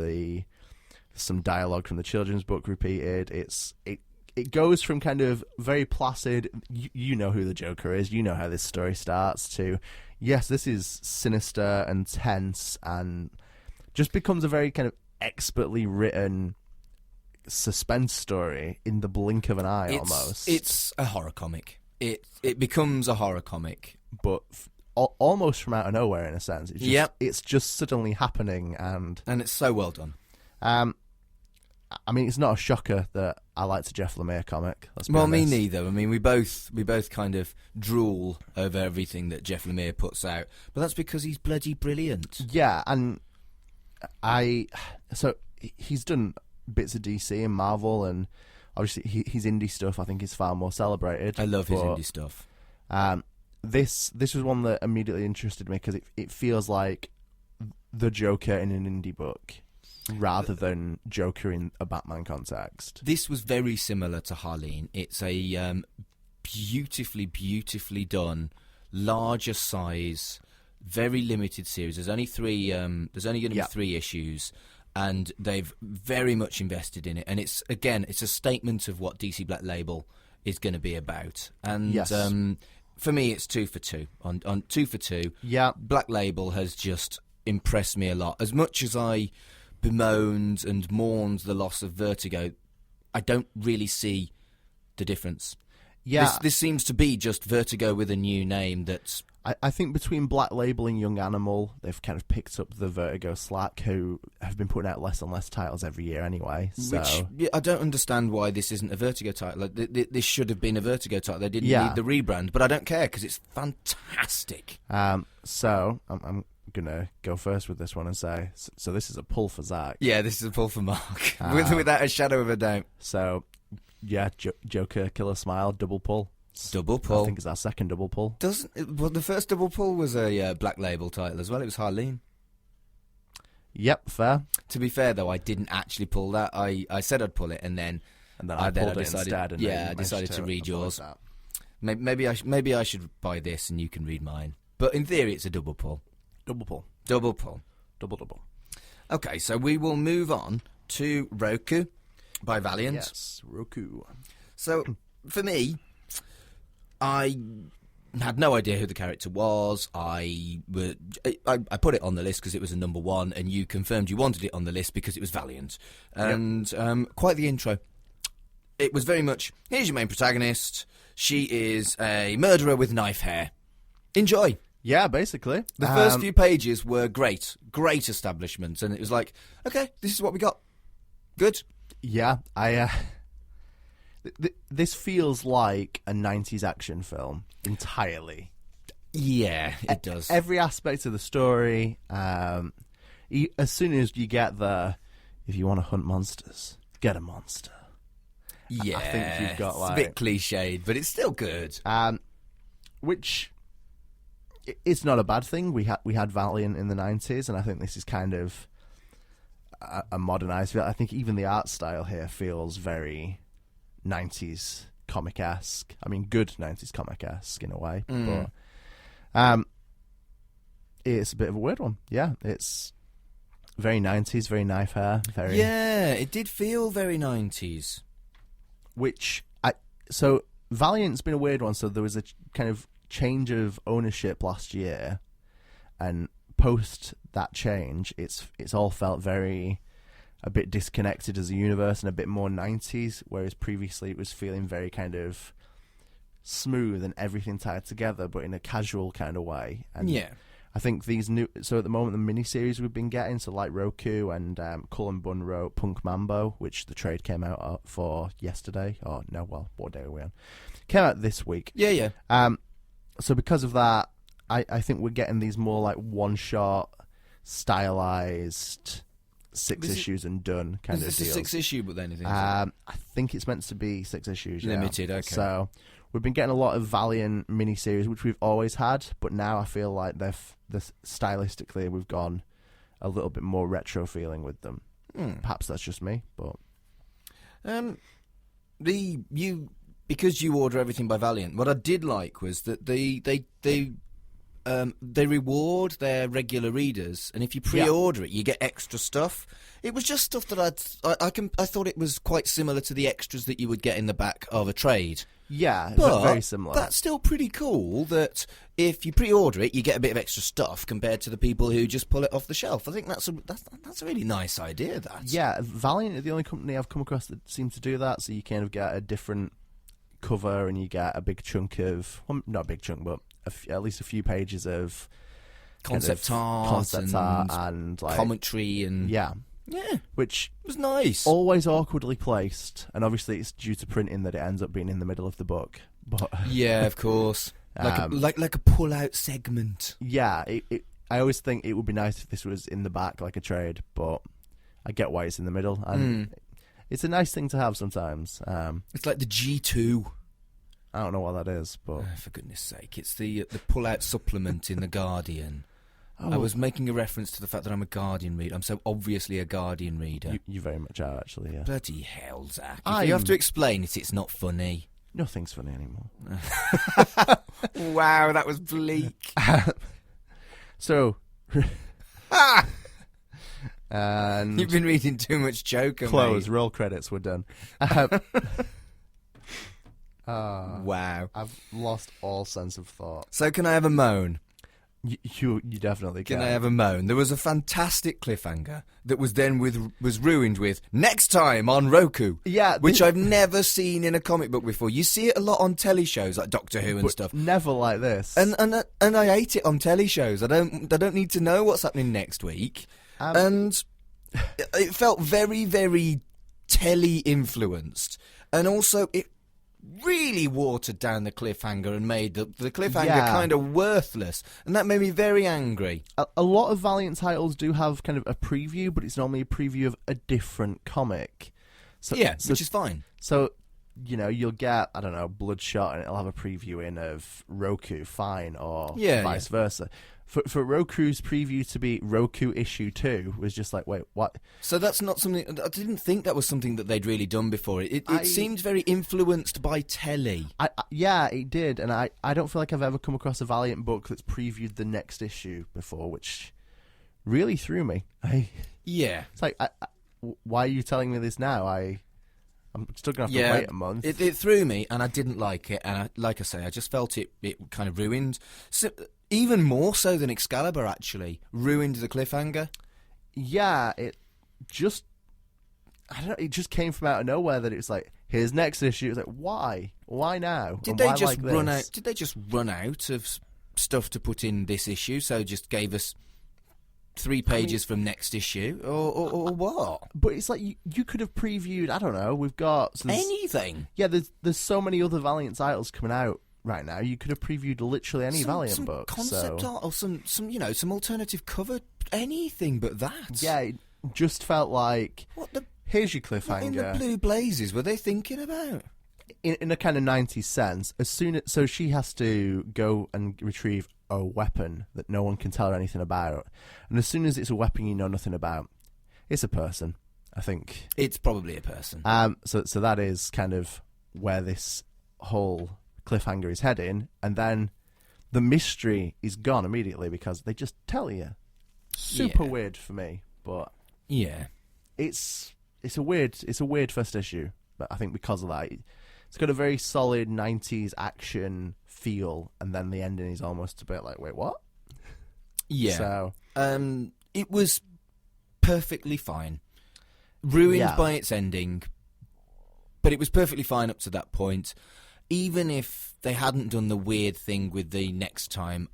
Some dialogue from the children's book repeated. It goes from kind of very placid, you know who the Joker is, you know how this story starts, to, yes, this is sinister and tense, and just becomes a very kind of expertly written suspense story in the blink of an eye, almost. It's a horror comic. It becomes a horror comic, but almost from out of nowhere, in a sense. It's just suddenly happening, and it's so well done. I mean, it's not a shocker that I liked a Jeff Lemire comic. Well, me neither. I mean, we both kind of drool over everything that Jeff Lemire puts out, but that's because he's bloody brilliant. Yeah, and so he's done bits of DC and Marvel, and obviously his indie stuff I think is far more celebrated. I love his indie stuff. This was one that immediately interested me because it feels like the Joker in an indie book, rather than Joker in a Batman context. This was very similar to Harleen. It's a beautifully done, larger size, very limited series. There's only three. There's only going to be 3 issues, and they've very much invested in it. And it's a statement of what DC Black Label is going to be about. And yes. For me, it's 2 for 2 on 2 for 2. Yeah, Black Label has just impressed me a lot. As much as I bemoaned and mourned the loss of Vertigo, I don't really see the difference. Yeah, this seems to be just Vertigo with a new name. That's I think between Black Label and Young Animal, they've kind of picked up the Vertigo slack, who have been putting out less and less titles every year anyway. So. Which, I don't understand why this isn't a Vertigo title. Like, this should have been a Vertigo title. They didn't need the rebrand, but I don't care because it's fantastic. So I'm gonna go first with this one and say, so this is a pull for Zach. Yeah, this is a pull for Mark, without a shadow of a doubt. So, yeah, Joker Killer Smile, double pull. Double pull. I think it's our second double pull. Well, the first double pull was a Black Label title as well. It was Harleen. Yep, fair. To be fair, though, I didn't actually pull that. I said I'd pull it, and then I pulled it instead. And I decided to read yours. Maybe I should buy this, and you can read mine. But in theory, it's a double pull. Double pull. Double pull. Double. Okay, so we will move on to Roku by Valiant. Yes, Roku. So, for me, I had no idea who the character was. I put it on the list because it was a number 1, and you confirmed you wanted it on the list because it was Valiant. And quite the intro. It was very much, here's your main protagonist. She is a murderer with knife hair. Enjoy. Yeah, basically. The first few pages were great establishments, and it was like, okay, this is what we got. Good. Yeah, this feels like a 90s action film entirely. Yeah, it does. Every aspect of the story, as soon as you get if you want to hunt monsters, get a monster. Yeah, I think you've got it's a bit cliched, but it's still good. Which it's not a bad thing. We had Valiant in the 90s, and I think this is kind of a modernized feel. I think even the art style here feels very 90s comic-esque. I mean, good 90s comic-esque in a way, but it's a bit of a weird one. Yeah, it's very 90s, very knife hair. Yeah, it did feel very 90s. So Valiant's been a weird one. So there was a kind of change of ownership last year, and post that change, it's all felt a bit disconnected as a universe and a bit more 90s, whereas previously it was feeling very kind of smooth and everything tied together, but in a casual kind of way. And yeah, I think so at the moment, the miniseries we've been getting, so like Roku and Cullen Bunn wrote Punk Mambo, which the trade came out for yesterday, what day are we on? Came out this week. Yeah. So because of that, I think we're getting these more like one-shot, stylized 6 issues and done kind of deals. Is this a 6 issue, but then anything? I think it's meant to be 6 issues. Limited, okay. So we've been getting a lot of Valiant miniseries, which we've always had, but now I feel like stylistically we've gone a little bit more retro feeling with them. Perhaps that's just me, but because you order everything by Valiant, what I did like was that they reward their regular readers, and if you pre-order it, you get extra stuff. It was just stuff that I thought it was quite similar to the extras that you would get in the back of a trade. Yeah, but very similar. That's still pretty cool that if you pre-order it, you get a bit of extra stuff compared to the people who just pull it off the shelf. I think that's a really nice idea, that. Yeah, Valiant are the only company I've come across that seems to do that, so you kind of get a different cover and you get a big chunk of, well, not a big chunk, but at least a few pages of concept art and like, commentary and... Yeah. Yeah, which was nice. Always awkwardly placed, and obviously it's due to printing that it ends up being in the middle of the book. But yeah, of course, like a pull-out segment. Yeah, I always think it would be nice if this was in the back like a trade, but I get why it's in the middle, and it's a nice thing to have sometimes. It's like the G2. I don't know what that is, but for goodness sake, it's the pull-out supplement in the Guardian. Oh. I was making a reference to the fact that I'm a Guardian reader. I'm so obviously a Guardian reader. You very much are, actually, yeah. Bloody hell, Zach. If you have to explain it, it's not funny. Nothing's funny anymore. Wow, that was bleak. So... and you've been reading too much Joker, close, mate. Roll credits, we're done. Wow. I've lost all sense of thought. So can I have a moan? You definitely can. Can I have a moan? There was a fantastic cliffhanger that was then was ruined with next time on Roku. Yeah, which I've never seen in a comic book before. You see it a lot on telly shows like Doctor Who and stuff. Never like this. And I hate it on telly shows. I don't need to know what's happening next week. And it felt very, very telly influenced, and also it really watered down the cliffhanger and made the cliffhanger kind of worthless, and that made me very angry. A lot of Valiant titles do have kind of a preview, but it's normally a preview of a different comic. So, which is fine. So, you'll get, I don't know, Bloodshot, and it'll have a preview in of Roku, fine, or vice versa. For Roku's preview to be Roku issue 2 was just like, wait, what? So that's not something... I didn't think that was something that they'd really done before. It seemed very influenced by telly. Yeah, it did, and I don't feel like I've ever come across a Valiant book that's previewed the next issue before, which really threw me. Yeah. It's like, why are you telling me this now? I'm still going to have to wait a month. It threw me, and I didn't like it, and like I say, I just felt it kind of ruined... even more so than Excalibur, actually, ruined the cliffhanger. Yeah, it just... I don't know, it just came from out of nowhere that it's like, here's next issue. It's like, why? Why now? Did they just run out? Did they just run out of stuff to put in this issue, so just gave us 3 pages from next issue, or what? But it's like, you could have previewed, I don't know, we've got... anything. Yeah, there's so many other Valiant titles coming out right now. You could have previewed literally any Valiant book. Concept art or some alternative cover, anything but that. Yeah, it just felt like, here's your cliffhanger. What in the blue blazes were they thinking about? In a kind of 90s sense, so she has to go and retrieve a weapon that no one can tell her anything about, and as soon as it's a weapon you know nothing about, it's a person. I think it's probably a person. So that is kind of where this whole cliffhanger is heading, and then the mystery is gone immediately because they just tell you. Super weird for me, but it's a weird first issue. But I think because of that, it's got a very solid 90s action feel, and then the ending is almost a bit like, wait, what? Yeah. So it was perfectly fine, ruined by its ending, but it was perfectly fine up to that point. Even if they hadn't done the weird thing with the next time,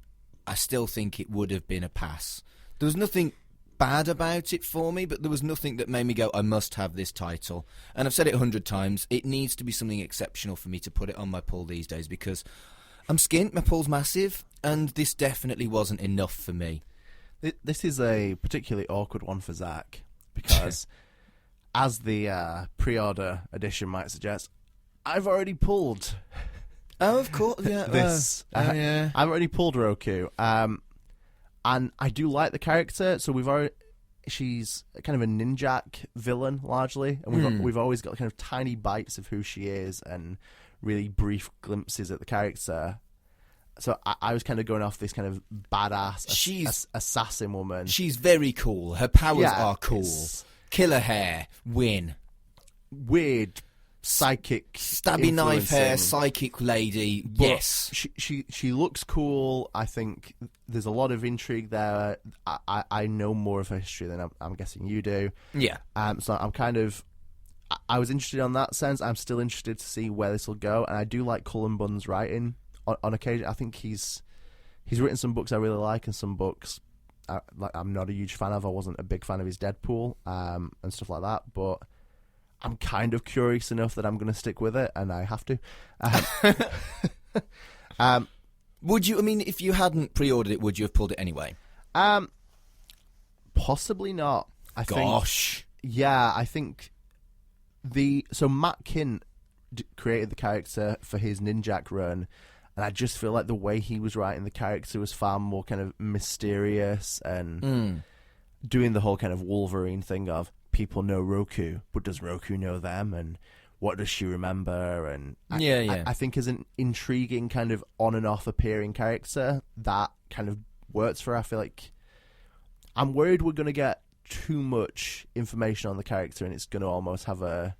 I still think it would have been a pass. There was nothing bad about it for me, but there was nothing that made me go, I must have this title. And I've said it 100 times, it needs to be something exceptional for me to put it on my pull these days, because I'm skint, my pull's massive, and this definitely wasn't enough for me. This is a particularly awkward one for Zach, because as the pre-order edition might suggest, I've already pulled. Oh, of course, yeah. I've already pulled Roku, and I do like the character. So she's kind of a ninjak villain largely, and we've always got kind of tiny bites of who she is and really brief glimpses at the character. So I was kind of going off this kind of badass, assassin woman. She's very cool. Her powers are cool. Killer hair, win. Weird psychic, stabby knife hair, influencing. psychic lady. But Yes. she looks cool. I think there's a lot of intrigue there. I know more of her history than I'm guessing you do. Yeah. So I'm kind of. I was interested on that sense. I'm still interested to see where this will go, and I do like Cullen Bunn's writing on occasion. I think he's written some books I really like, and some books I'm not a huge fan of. I wasn't a big fan of his Deadpool and stuff like that, but I'm kind of curious enough that I'm going to stick with it, and I have to. Would you? I mean, if you hadn't pre-ordered it, would you have pulled it anyway? Possibly not. Gosh. I think so Matt Kint created the character for his Ninjak run, and I just feel like the way he was writing the character was far more kind of mysterious and doing the whole kind of Wolverine thing of people know Roku, but does Roku know them, and what does she remember? And I think as an intriguing kind of on and off appearing character, that kind of works for her. I feel like I'm worried we're going to get too much information on the character, and it's going to almost have a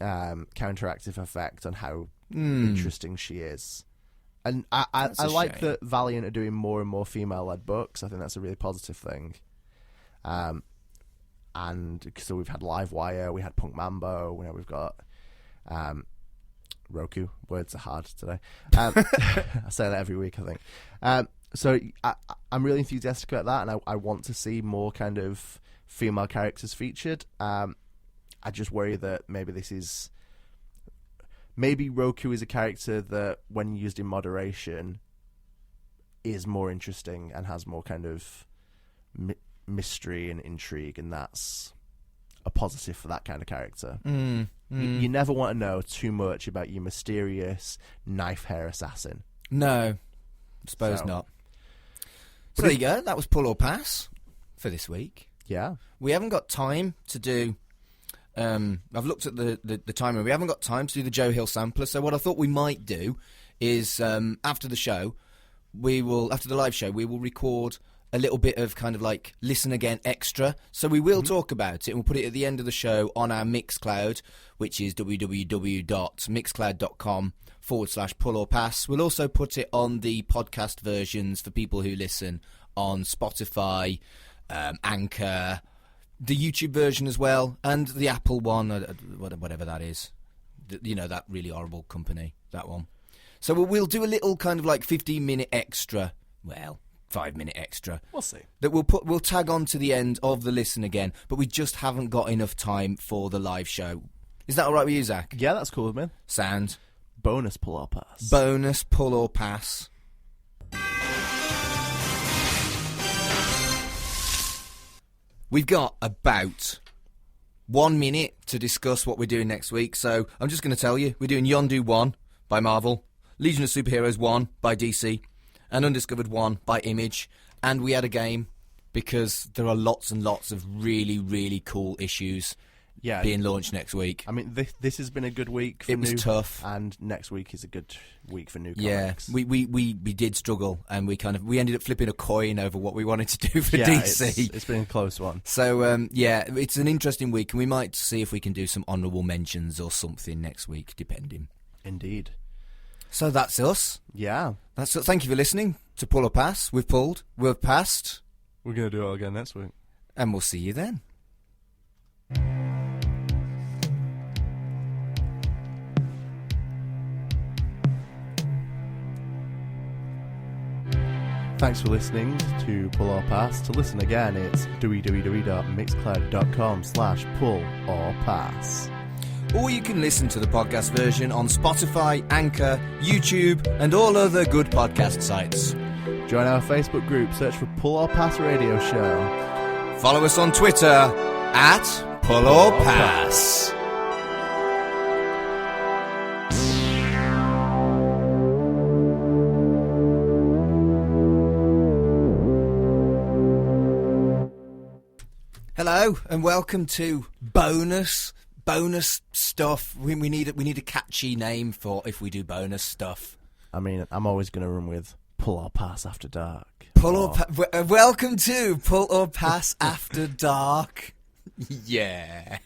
counteractive effect on how interesting she is. And I like that Valiant are doing more and more female-led books. I think that's a really positive thing. And so we've had Livewire, we had Punk Mambo, we've got Roku. Words are hard today. I say that every week, I think. So I'm really enthusiastic about that, and I want to see more kind of female characters featured. I just worry that maybe Roku is a character that, when used in moderation, is more interesting and has more kind of mystery and intrigue, and that's a positive for that kind of character. You never want to know too much about your mysterious knife hair assassin. No, I suppose not. So there you go. That was Pull or Pass for this week. Yeah. We haven't got time to do... I've looked at the timer. We haven't got time to do the Joe Hill sampler. So what I thought we might do is after the show, after the live show, we will record a little bit of kind of like listen again extra. So we will talk about it, and we'll put it at the end of the show on our Mixcloud, which is www.mixcloud.com/pull or pass. We'll also put it on the podcast versions for people who listen on Spotify, Anchor, the YouTube version as well, and the Apple one, whatever that is. That really horrible company, that one. So we'll do a little kind of like 15-minute extra. Well, 5-minute extra. We'll see. That we'll tag on to the end of the listen again, but we just haven't got enough time for the live show. Is that all right with you, Zach? Yeah, that's cool with me. Sound. Bonus pull or pass. Bonus pull or pass. We've got about 1 minute to discuss what we're doing next week, so I'm just going to tell you. We're doing Yondu 1 by Marvel, Legion of Superheroes 1 by DC, and Undiscovered 1 by Image, and we had a game because there are lots and lots of really, really cool issues being launched next week. I mean, this has been a good week for It was tough. And next week is a good week for new comics. comics. We did struggle, and we ended up flipping a coin over what we wanted to do for DC. It's been a close one. So, it's an interesting week, and we might see if we can do some honourable mentions or something next week, depending. Indeed. So that's us. Yeah. That's it. Thank you for listening to Pull or Pass. We've pulled. We've passed. We're going to do it all again next week. And we'll see you then. Thanks for listening to Pull or Pass. To listen again, it's www.mixcloud.com/pull-or-pass. Or you can listen to the podcast version on Spotify, Anchor, YouTube, and all other good podcast sites. Join our Facebook group, search for Pull or Pass Radio Show. Follow us on Twitter at Pull or Pass. Hello and welcome to bonus stuff. We need a catchy name for if we do bonus stuff. I mean, I'm always going to run with Pull or Pass After Dark. Welcome to Pull or Pass After Dark. Yeah.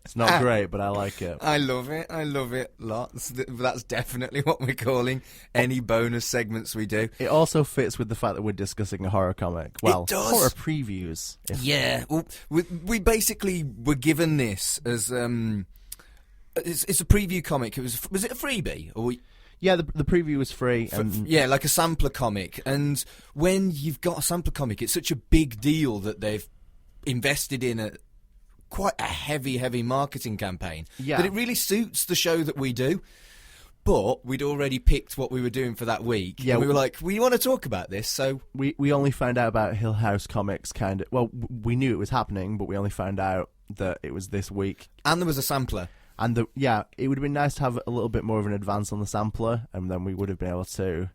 It's not great, but I like it. I love it. I love it lots. That's definitely what we're calling any bonus segments we do. It also fits with the fact that we're discussing a horror comic. Well, it does. horror previews. Yeah. Well, we basically were given this as it's a preview comic. Was it a freebie or Yeah, the preview was free. Yeah, like a sampler comic. And when you've got a sampler comic, it's such a big deal that they've invested in quite a heavy marketing campaign. Yeah. That it really suits the show that we do. But we'd already picked what we were doing for that week. Yeah, and we were like, we want to talk about this, so... We only found out about Hill House Comics kind of... Well, we knew it was happening, but we only found out that it was this week. And there was a sampler. And it would have been nice to have a little bit more of an advance on the sampler, and then we would have been able to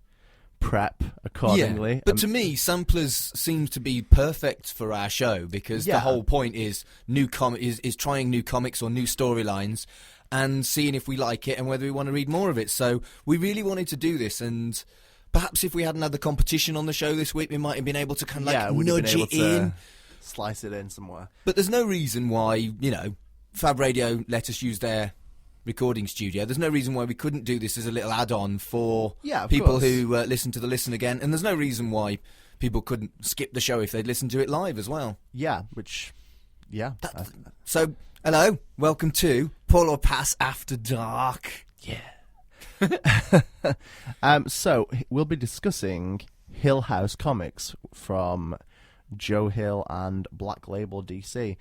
prep accordingly. Yeah, but to me, samplers seems to be perfect for our show because the whole point is is trying new comics or new storylines and seeing if we like it and whether we want to read more of it. So we really wanted to do this, and perhaps if we hadn't had the competition on the show this week, we might have been able to kind of nudge it in, slice it in somewhere. But there's no reason why Fab Radio let us use their recording studio. There's no reason why we couldn't do this as a little add-on for people who listen to the Listen Again, and there's no reason why people couldn't skip the show if they'd listen to it live as well. So, hello, welcome to Pull or Pass After Dark. Yeah. So, we'll be discussing Hill House Comics from Joe Hill and Black Label DC.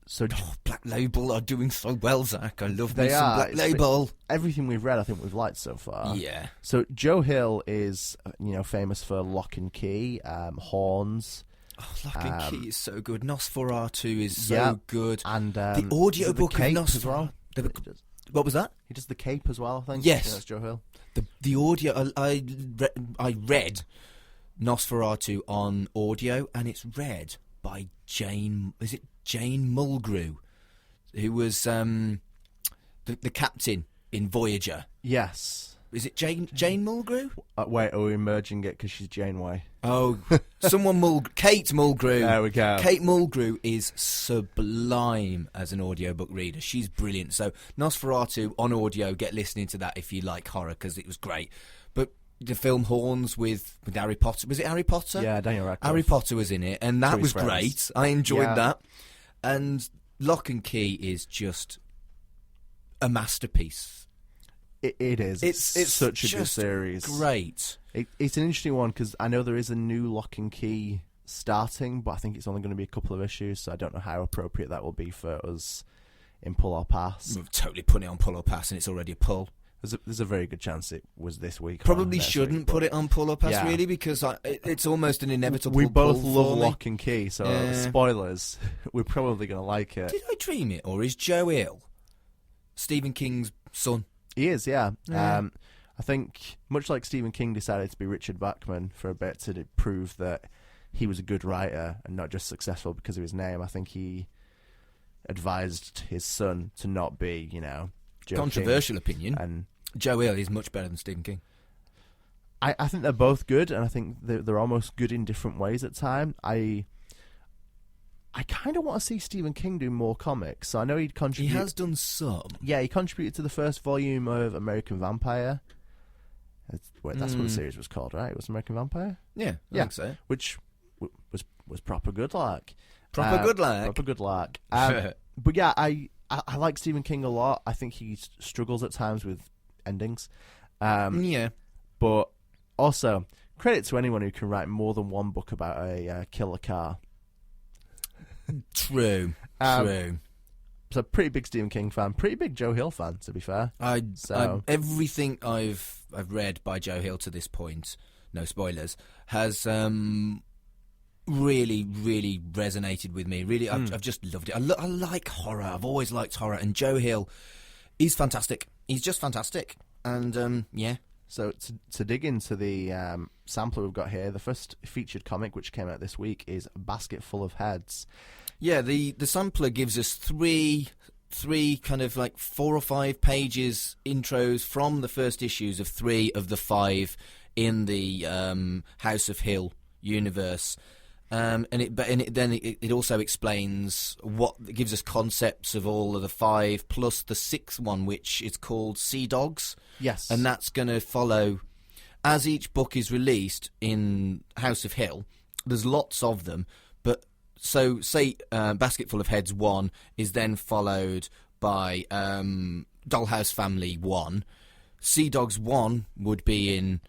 So Black Label are doing so well, Zach. I love me some Black Label. Everything we've read, I think we've liked so far. Yeah. So Joe Hill is, famous for Lock and Key, Horns. Oh, Lock and Key is so good. Nosferatu is so good. And the audiobook of Nosferatu as well. What was that? He does the Cape as well, I think. Yes. That's Joe Hill. The audio, I read Nosferatu on audio, and it's read by Jane Mulgrew, who was the captain in Voyager. Yes. Is it Jane Mulgrew? Wait, are we merging it because she's Janeway? Oh, Kate Mulgrew. There we go. Kate Mulgrew is sublime as an audiobook reader. She's brilliant. So Nosferatu on audio, get listening to that if you like horror, because it was great. But the film Horns with Harry Potter. Was it Harry Potter? Yeah, Daniel Radcliffe. Harry Potter was in it, and that was great. I enjoyed that. And Lock and Key is just a masterpiece. It is. It's such a good series. Great. It's an interesting one because I know there is a new Lock and Key starting, but I think it's only going to be a couple of issues, so I don't know how appropriate that will be for us in Pull or Pass. We've totally put it on Pull or Pass, and it's already a pull. There's a very good chance it was this week. Probably shouldn't put it on Pull or Pass, really, because it's almost an inevitable We both pull love for me. Lock and Key, so spoilers, we're probably going to like it. Did I dream it, or is Joe Hill Stephen King's son? He is, yeah. I think, much like Stephen King decided to be Richard Bachman for a bit to prove that he was a good writer and not just successful because of his name, I think he advised his son to not be, Joe Controversial King. opinion. And Joe Hill is much better than Stephen King. I think they're both good, and I think they're almost good in different ways at times. I kind of want to see Stephen King do more comics. So I know he'd contribute. He has done some. Yeah, he contributed to the first volume of American Vampire. That's what the series was called, right? It was American Vampire? Yeah, I think so. Which was proper good luck. Proper good luck. But yeah, I like Stephen King a lot. I think he struggles at times with endings. But also, credit to anyone who can write more than one book about a killer car. True. So pretty big Stephen King fan, pretty big Joe Hill fan, to be fair. Everything I've read by Joe Hill to this point, no spoilers, has really, really resonated with me. Really, I've just loved it. I like horror. I've always liked horror, and Joe Hill is fantastic. He's just fantastic, and So to dig into the sampler we've got here, the first featured comic which came out this week is Basket Full of Heads. Yeah, the sampler gives us three kind of like 4 or 5 pages intros from the first issues of 3 of the 5 in the House of Hill universe. And it also explains it gives us concepts of all of the 5 plus the 6th one, which is called Sea Dogs. Yes. And that's going to follow as each book is released in House of Hill. There's lots of them, but so say Basketful of Heads 1 is then followed by Dollhouse Family 1. Sea Dogs 1 would be in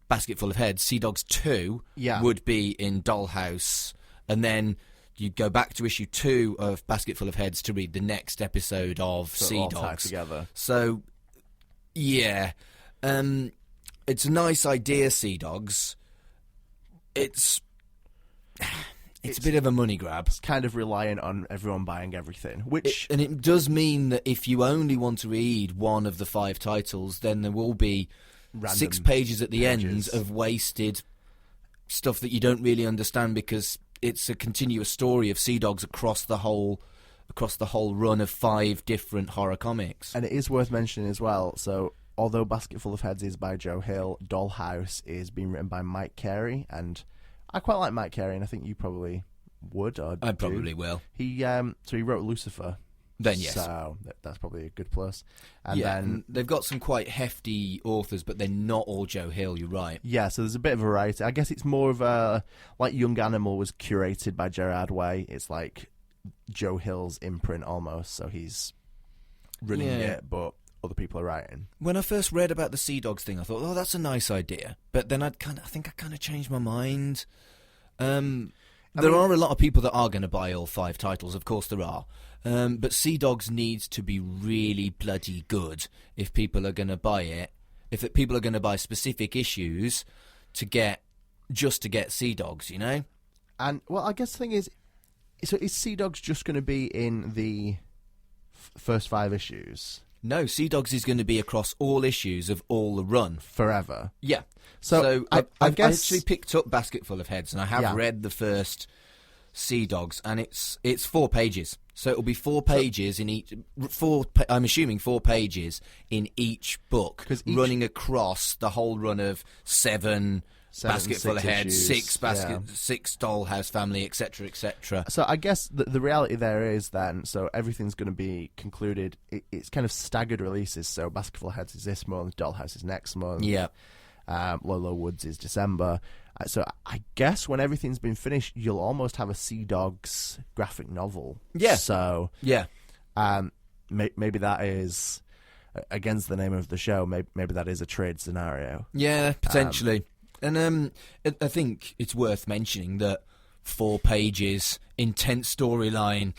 Basketful of Heads. Sea Dogs 2 would be in Dollhouse, and then you go back to issue 2 of Basketful of Heads to read the next episode of Sea Dogs together. So yeah, it's a nice idea, Sea Dogs. It's a bit of a money grab. It's kind of reliant on everyone buying everything, which and it does mean that if you only want to read one of the 5 titles, then there will be random 6 pages at the end of wasted stuff that you don't really understand, because it's a continuous story of Sea Dogs across the whole run of 5 different horror comics. And it is worth mentioning as well, so although Basketful of Heads is by Joe Hill, Dollhouse is being written by Mike Carey, and I quite like Mike Carey, and I think you probably would. I probably will. He wrote Lucifer. Then yes, so that's probably a good plus. And yeah, then and they've got some quite hefty authors, but they're not all Joe Hill. You're right. Yeah, so there's a bit of variety. I guess it's more of a like Young Animal was curated by Gerard Way. It's like Joe Hill's imprint almost. So he's running it, but other people are writing. When I first read about the Sea Dogs thing, I thought, oh, that's a nice idea. But then I think I changed my mind. There are a lot of people that are going to buy all 5 titles. Of course there are. But Sea Dogs needs to be really bloody good if people are going to buy it. If people are going to buy specific issues to get Sea Dogs, you know? And, well, I guess the thing is, so is Sea Dogs just going to be in the first 5 issues? No, Sea Dogs is going to be across all issues of all the run. Forever? Yeah. So I guess... actually picked up Basketful of Heads, and I have read the first Sea Dogs, and it's 4 pages. So it'll be 4 pages in each. I'm assuming 4 pages in each book, running across the whole run of 7 Basketful of Heads, 6 Dollhouse Family, etc., etc. So I guess the reality there is then, so everything's going to be concluded. It's kind of staggered releases. So Basketful of Heads is this month, Dollhouse is next month. Yeah. Lolo Woods is December. So I guess when everything's been finished, you'll almost have a Sea Dogs graphic novel. Yeah. So yeah, maybe that is against the name of the show. Maybe that is a trade scenario. Yeah, potentially. And I think it's worth mentioning that 4 pages, intense storyline,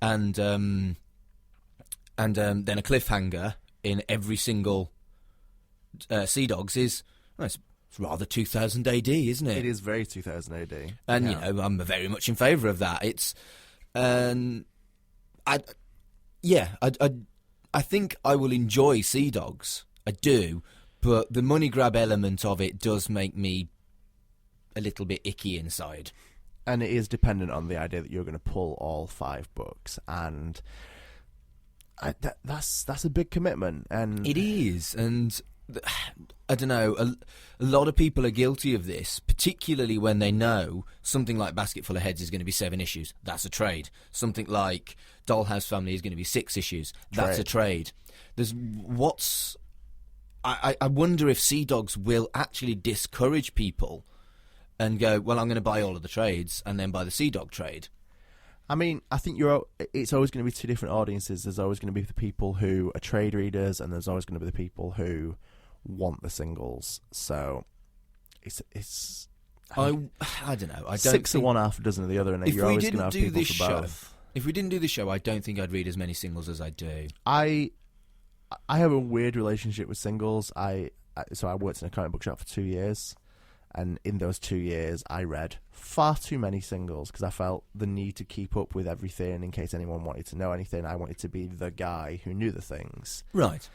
and then a cliffhanger in every single Sea Dogs is. Well, it's rather 2000 AD, isn't it? It is very 2000 AD. And, you know, I'm very much in favour of that. It's... I think I will enjoy Sea Dogs. I do. But the money grab element of it does make me a little bit icky inside. And it is dependent on the idea that you're going to pull all 5 books. And that's a big commitment. And it is. And... I don't know, a lot of people are guilty of this, particularly when they know something like Basketful of Heads is going to be 7 issues. That's a trade. Something like Dollhouse Family is going to be 6 issues. That's a trade. I wonder if Sea Dogs will actually discourage people and go, well, I'm going to buy all of the trades and then buy the Sea Dog trade. I mean, I think it's always going to be 2 different audiences. There's always going to be the people who are trade readers, and there's always going to be the people who want the singles. So it's I don't know. I don't 6 think, of one, half a dozen of the other, and you're always going to have people for both. If we didn't do this show, I don't think I'd read as many singles as I do. I have a weird relationship with singles. So I worked in a comic book shop for 2 years, and in those 2 years, I read far too many singles because I felt the need to keep up with everything in case anyone wanted to know anything. I wanted to be the guy who knew the things. Right.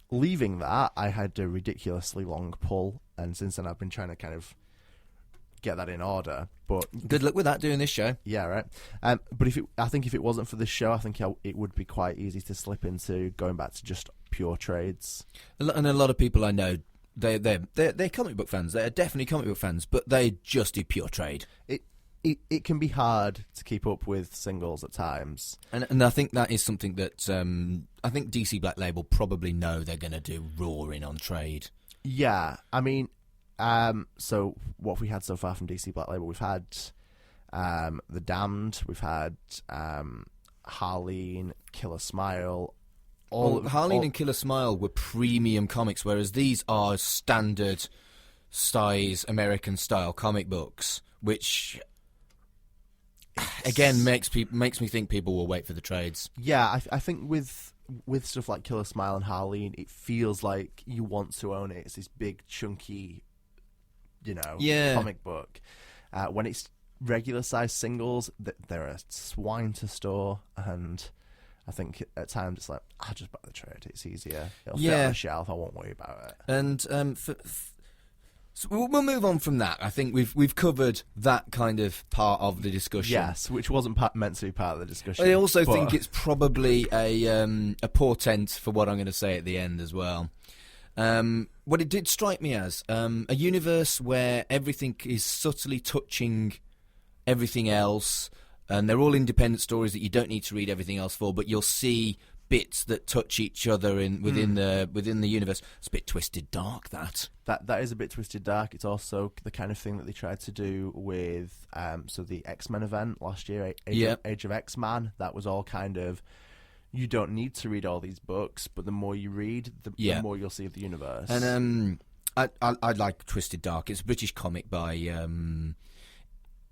Leaving that, I had a ridiculously long pull, and since then I've been trying to kind of get that in order. But good luck with that doing this show. Yeah, right. But I think if it wasn't for this show, I think it would be quite easy to slip into going back to just pure trades. And a lot of people I know, they're comic book fans. They're definitely comic book fans, but they just do pure trade. it can be hard to keep up with singles at times. And I think that is something that I think DC Black Label probably know they're going to do roaring on trade. Yeah, I mean, so what have we had so far from DC Black Label? We've had The Damned, we've had Harleen, Killer Smile. Harleen and Killer Smile were premium comics, whereas these are standard size American style comic books, which again makes me think people will wait for the trades. Yeah, I think with stuff like Killer Smile and Harleen, it feels like you want to own it. It's this big chunky, comic book. When it's regular size singles, they're a swine to store, and I think at times it's like, I'll just buy the trade. It's easier. It'll fit on the shelf. I won't worry about it. And so we'll move on from that. I think we've covered that kind of part of the discussion. Yes, which wasn't meant to be part of the discussion. I also think it's probably a portent for what I'm going to say at the end as well. What it did strike me as a universe where everything is subtly touching everything else, and they're all independent stories that you don't need to read everything else for, but you'll see bits that touch each other within the universe. It's a bit twisted dark, that is a bit twisted dark. It's also the kind of thing that they tried to do with the X-Men event last year, Age of X-Man. That was all kind of, you don't need to read all these books, but the more you read, the more you'll see of the universe. And I like Twisted Dark. It's a British comic by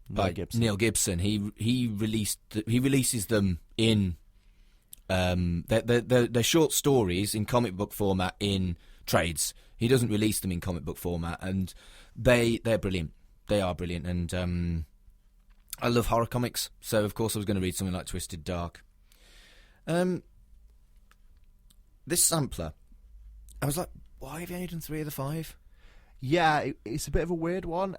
Neil Gibson. He releases them in they're short stories in comic book format in trades. He doesn't release them in comic book format, and they're brilliant. They are brilliant, and I love horror comics, so of course I was going to read something like Twisted Dark. This sampler, I was like, why have you only done 3 of the 5? Yeah, it's a bit of a weird one.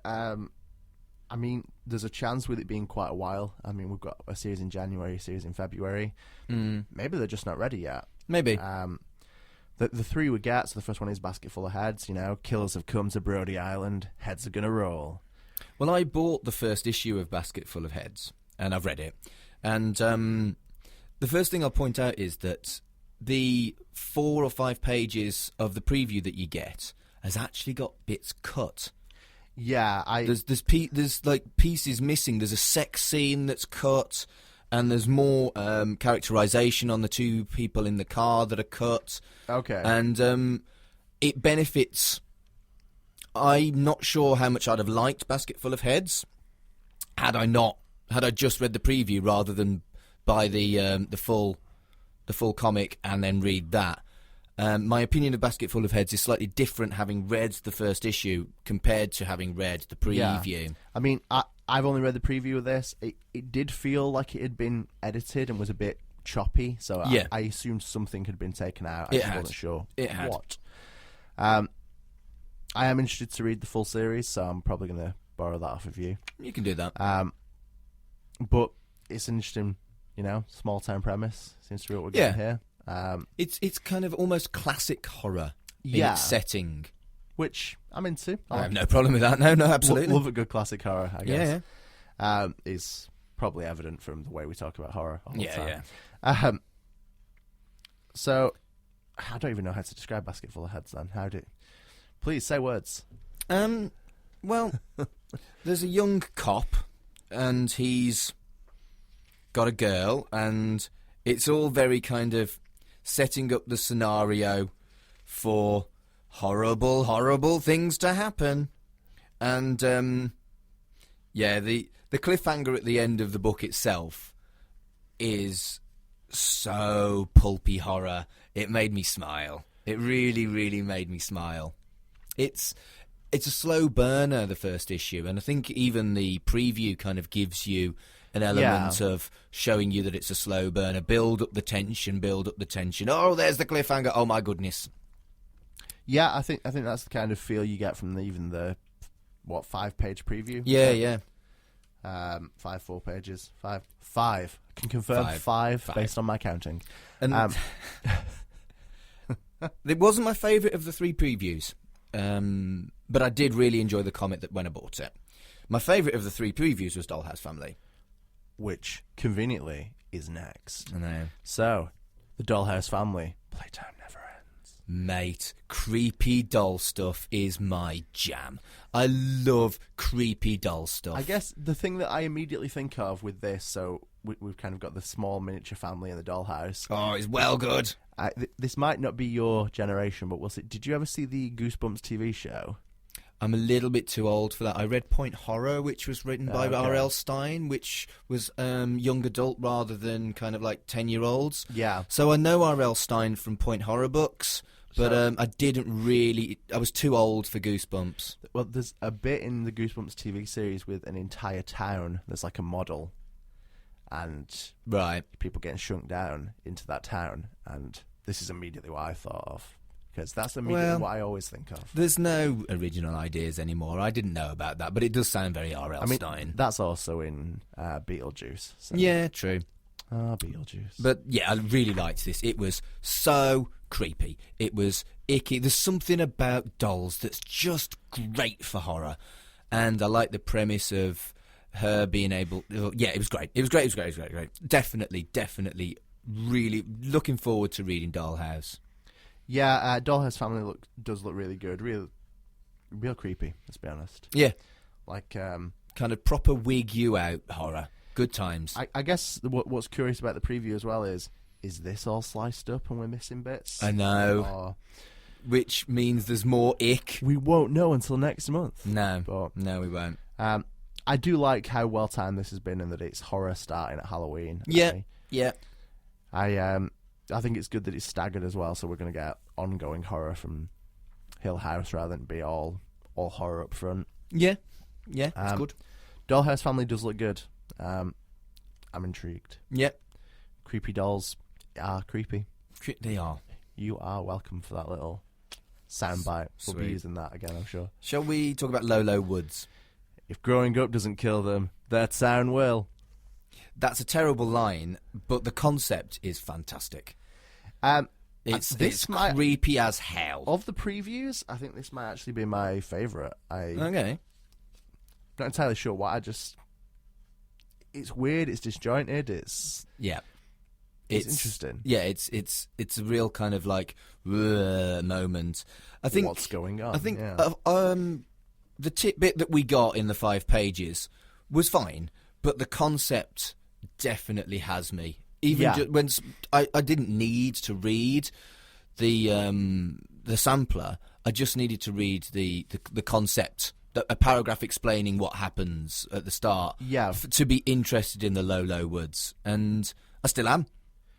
I mean, there's a chance with it being quite a while. I mean, we've got a series in January, a series in February. Maybe they're just not ready yet. Maybe. The 3 we get, so the first one is Basket Full of Heads. Killers have come to Brody Island. Heads are going to roll. Well, I bought the first issue of Basket Full of Heads, and I've read it. And the first thing I'll point out is that the 4 or 5 pages of the preview that you get has actually got bits cut. Yeah, there's like pieces missing. There's a sex scene that's cut, and there's more characterization on the 2 people in the car that are cut. Okay, and it benefits. I'm not sure how much I'd have liked Basket Full of Heads had I just read the preview rather than buy the full comic and then read that. My opinion of Basket Full of Heads is slightly different having read the first issue compared to having read the preview. Yeah. I mean, I've only read the preview of this. It did feel like it had been edited and was a bit choppy, so yeah. I assumed something had been taken out. I wasn't sure what. I am interested to read the full series, so I'm probably going to borrow that off of you. You can do that. But it's an interesting, small town premise. Seems to be what we're getting here. It's kind of almost classic horror in its setting, which I'm into. I have no problem with that. No, absolutely. Love a good classic horror, I guess. Yeah. Is probably evident from the way we talk about horror all the time. Yeah. So, I don't even know how to describe Basket Full of Heads then. Please, say words. Well, there's a young cop, and he's got a girl, and it's all very kind of setting up the scenario for horrible, horrible things to happen. And, the cliffhanger at the end of the book itself is so pulpy horror. It made me smile. It really, really made me smile. It's a slow burner, the first issue, and I think even the preview kind of gives you an element of showing you that it's a slow burner. Build up the tension. Oh, there's the cliffhanger. Oh my goodness. Yeah, I think that's the kind of feel you get from even the 5-page preview. Yeah. 4 pages. 5. I can confirm 5 based on my counting. And it wasn't my favourite of the 3 previews, but I did really enjoy the comic when I bought it. My favourite of the 3 previews was Dollhouse Family. which conveniently is next. I know. So, the Dollhouse Family, playtime never ends. Mate, creepy doll stuff is my jam. I love creepy doll stuff. I guess the thing that I immediately think of with this, so we've kind of got the small miniature family in the dollhouse. Oh, it's well good. This might not be your generation, but we'll see. Did you ever see the Goosebumps TV show? I'm a little bit too old for that. I read Point Horror, which was written by Okay. R.L. Stein, which was young adult rather than kind of like 10-year-olds. Yeah. So I know R.L. Stein from Point Horror books, but I didn't really... I was too old for Goosebumps. Well, there's a bit in the Goosebumps TV series with an entire town that's like a model, and Right. people getting shrunk down into that town, and this is immediately what I thought of, because that's immediately what I always think of. There's no original ideas anymore. I didn't know about that, but it does sound very R.L. Stein. That's also in Beetlejuice. So. Yeah, true. Beetlejuice. But yeah, I really liked this. It was so creepy. It was icky. There's something about dolls that's just great for horror. And I like the premise of her being able... Yeah, it was great. It was great. Definitely really looking forward to reading Dollhouse. Yeah, Dollhouse Family does look really good. Real creepy, let's be honest. Yeah. Like... kind of proper wig you out horror. Good times. I guess what's curious about the preview as well is this all sliced up and we're missing bits? I know. Or which means there's more ick. we won't know until next month. No. But, No, we won't. I do like how well timed this has been and that it's horror starting at Halloween. Yeah. I think it's good that it's staggered as well, so we're going to get ongoing horror from Hill House rather than be all horror up front. Yeah. Yeah, it's good. Dollhouse Family does look good. I'm intrigued. Yeah. Creepy dolls are creepy. They are. You are welcome for that little soundbite. We'll be Sweet. using that again, I'm sure. Shall we talk about Lolo Woods? If growing up doesn't kill them, that sound will. That's a terrible line, but the concept is fantastic. It's creepy as hell. Of the previews, I think this might actually be my favourite. Okay. Not entirely sure why. It's weird. It's disjointed. It's interesting. Yeah, it's a real kind of like moment. I think what's going on. I think yeah. The tidbit that we got in the 5 pages was fine, but the concept definitely has me. Even when I didn't need to read the sampler, I just needed to read the concept. A paragraph explaining what happens at the start to be interested in the Lolo Woods, and I still am.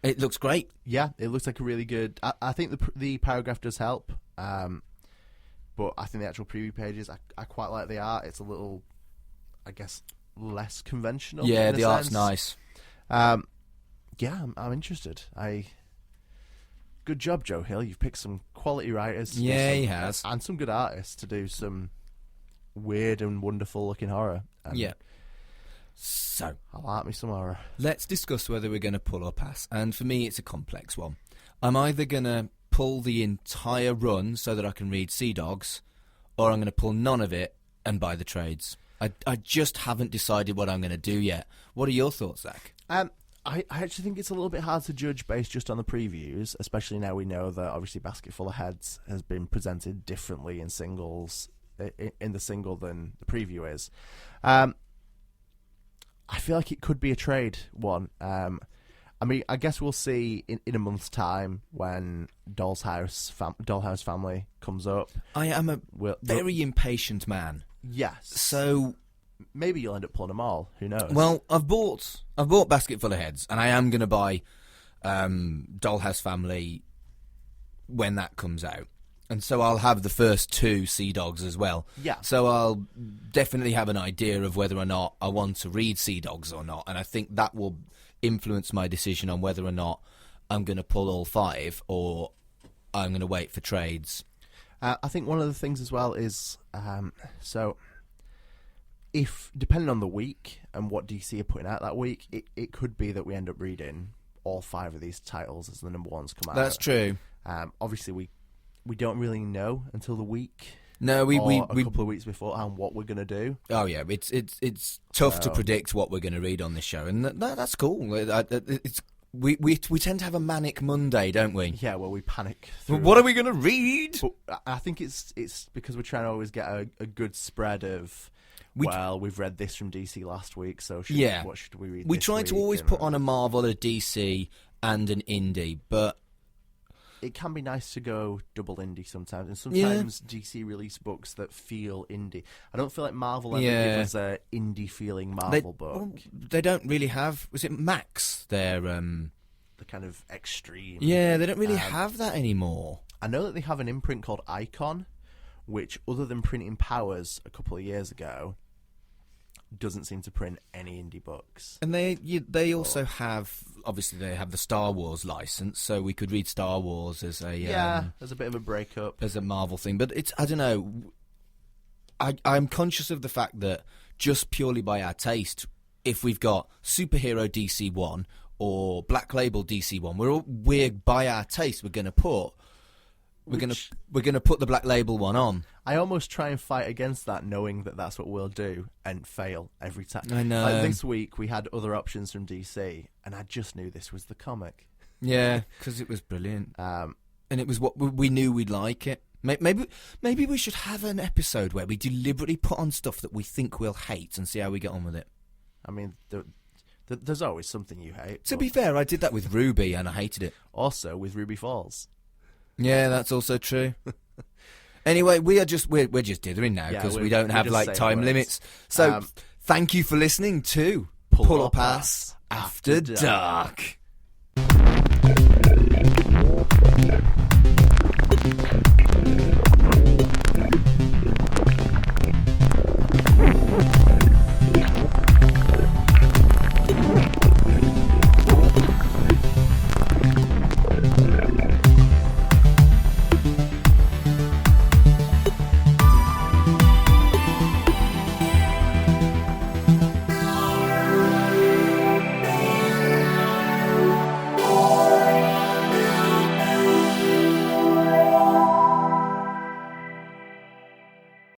It looks great. Yeah, it looks like a really good... I think the paragraph does help, but I think the actual preview pages, I quite like the art. It's a little, I guess, less conventional. Yeah, in a the art's sense. nice. Yeah, I'm interested. Good job, Joe Hill. You've picked some quality writers. Yeah, he has. And some good artists to do some weird and wonderful looking horror. Yeah. So, I like me some horror. let's discuss whether we're going to pull or pass. And for me, it's a complex one. I'm either going to pull the entire run so that I can read Sea Dogs, or I'm going to pull none of it and buy the trades. I just haven't decided what I'm going to do yet. What are your thoughts, Zach? I actually think it's a little bit hard to judge based just on the previews, especially now we know that obviously Basket Full of Heads has been presented differently in singles, in the single than the preview is. I feel like it could be a trade one. I mean, I guess we'll see in a month's time when Dollhouse Family comes up. I am a very impatient man. Yes. So maybe you'll end up pulling them all. Who knows? well, I've bought Basket Full of Heads, and I am going to buy Dollhouse Family when that comes out. And so I'll have the first 2 Sea Dogs as well. Yeah. So I'll definitely have an idea of whether or not I want to read Sea Dogs or not. And I think that will influence my decision on whether or not I'm going to pull all 5 or I'm going to wait for trades. I think one of the things as well is, so if, depending on the week and what DC are putting out that week, it could be that we end up reading all 5 of these titles as the number ones come out. That's true. Obviously, we don't really know until the week. No, we a couple of weeks before and what we're going to do. Oh yeah, it's tough to predict what we're going to read on this show, and that's cool. We tend to have a manic Monday, don't we? Yeah, well, we panic. What are we going to read? But I think it's because we're trying to always get a good spread of. We've read this from DC last week, so what should we read? We this try week? to always put on a Marvel, a DC, and an indie, but it can be nice to go double indie sometimes, and sometimes DC release books that feel indie. I don't feel like Marvel ever give us a indie feeling Marvel book. Well, they don't really have. Was it Max? Their the kind of extreme. Yeah, they don't really have that anymore. I know that they have an imprint called Icon, which, other than printing Powers a couple of years ago, doesn't seem to print any indie books. And they also have, obviously they have the Star Wars license, so we could read Star Wars as a as a bit of a breakup, as a Marvel thing. But it's, I don't know, I'm conscious of the fact that just purely by our taste, if we've got superhero DC 1 or Black Label DC 1, we're by our taste we're going to put the Black Label one on. I almost try and fight against that, knowing that that's what we'll do, and fail every time. I know. Like this week, we had other options from DC, and I just knew this was the comic. Yeah, because it was brilliant, and it was what we knew we'd like it. Maybe we should have an episode where we deliberately put on stuff that we think we'll hate and see how we get on with it. I mean, there's always something you hate. To be fair, I did that with Ruby, and I hated it. Also with Ruby Falls. Yeah, that's also true. Anyway, we're just dithering now because we don't have like time limits. So thank you for listening to Pull Up Ass After Dark.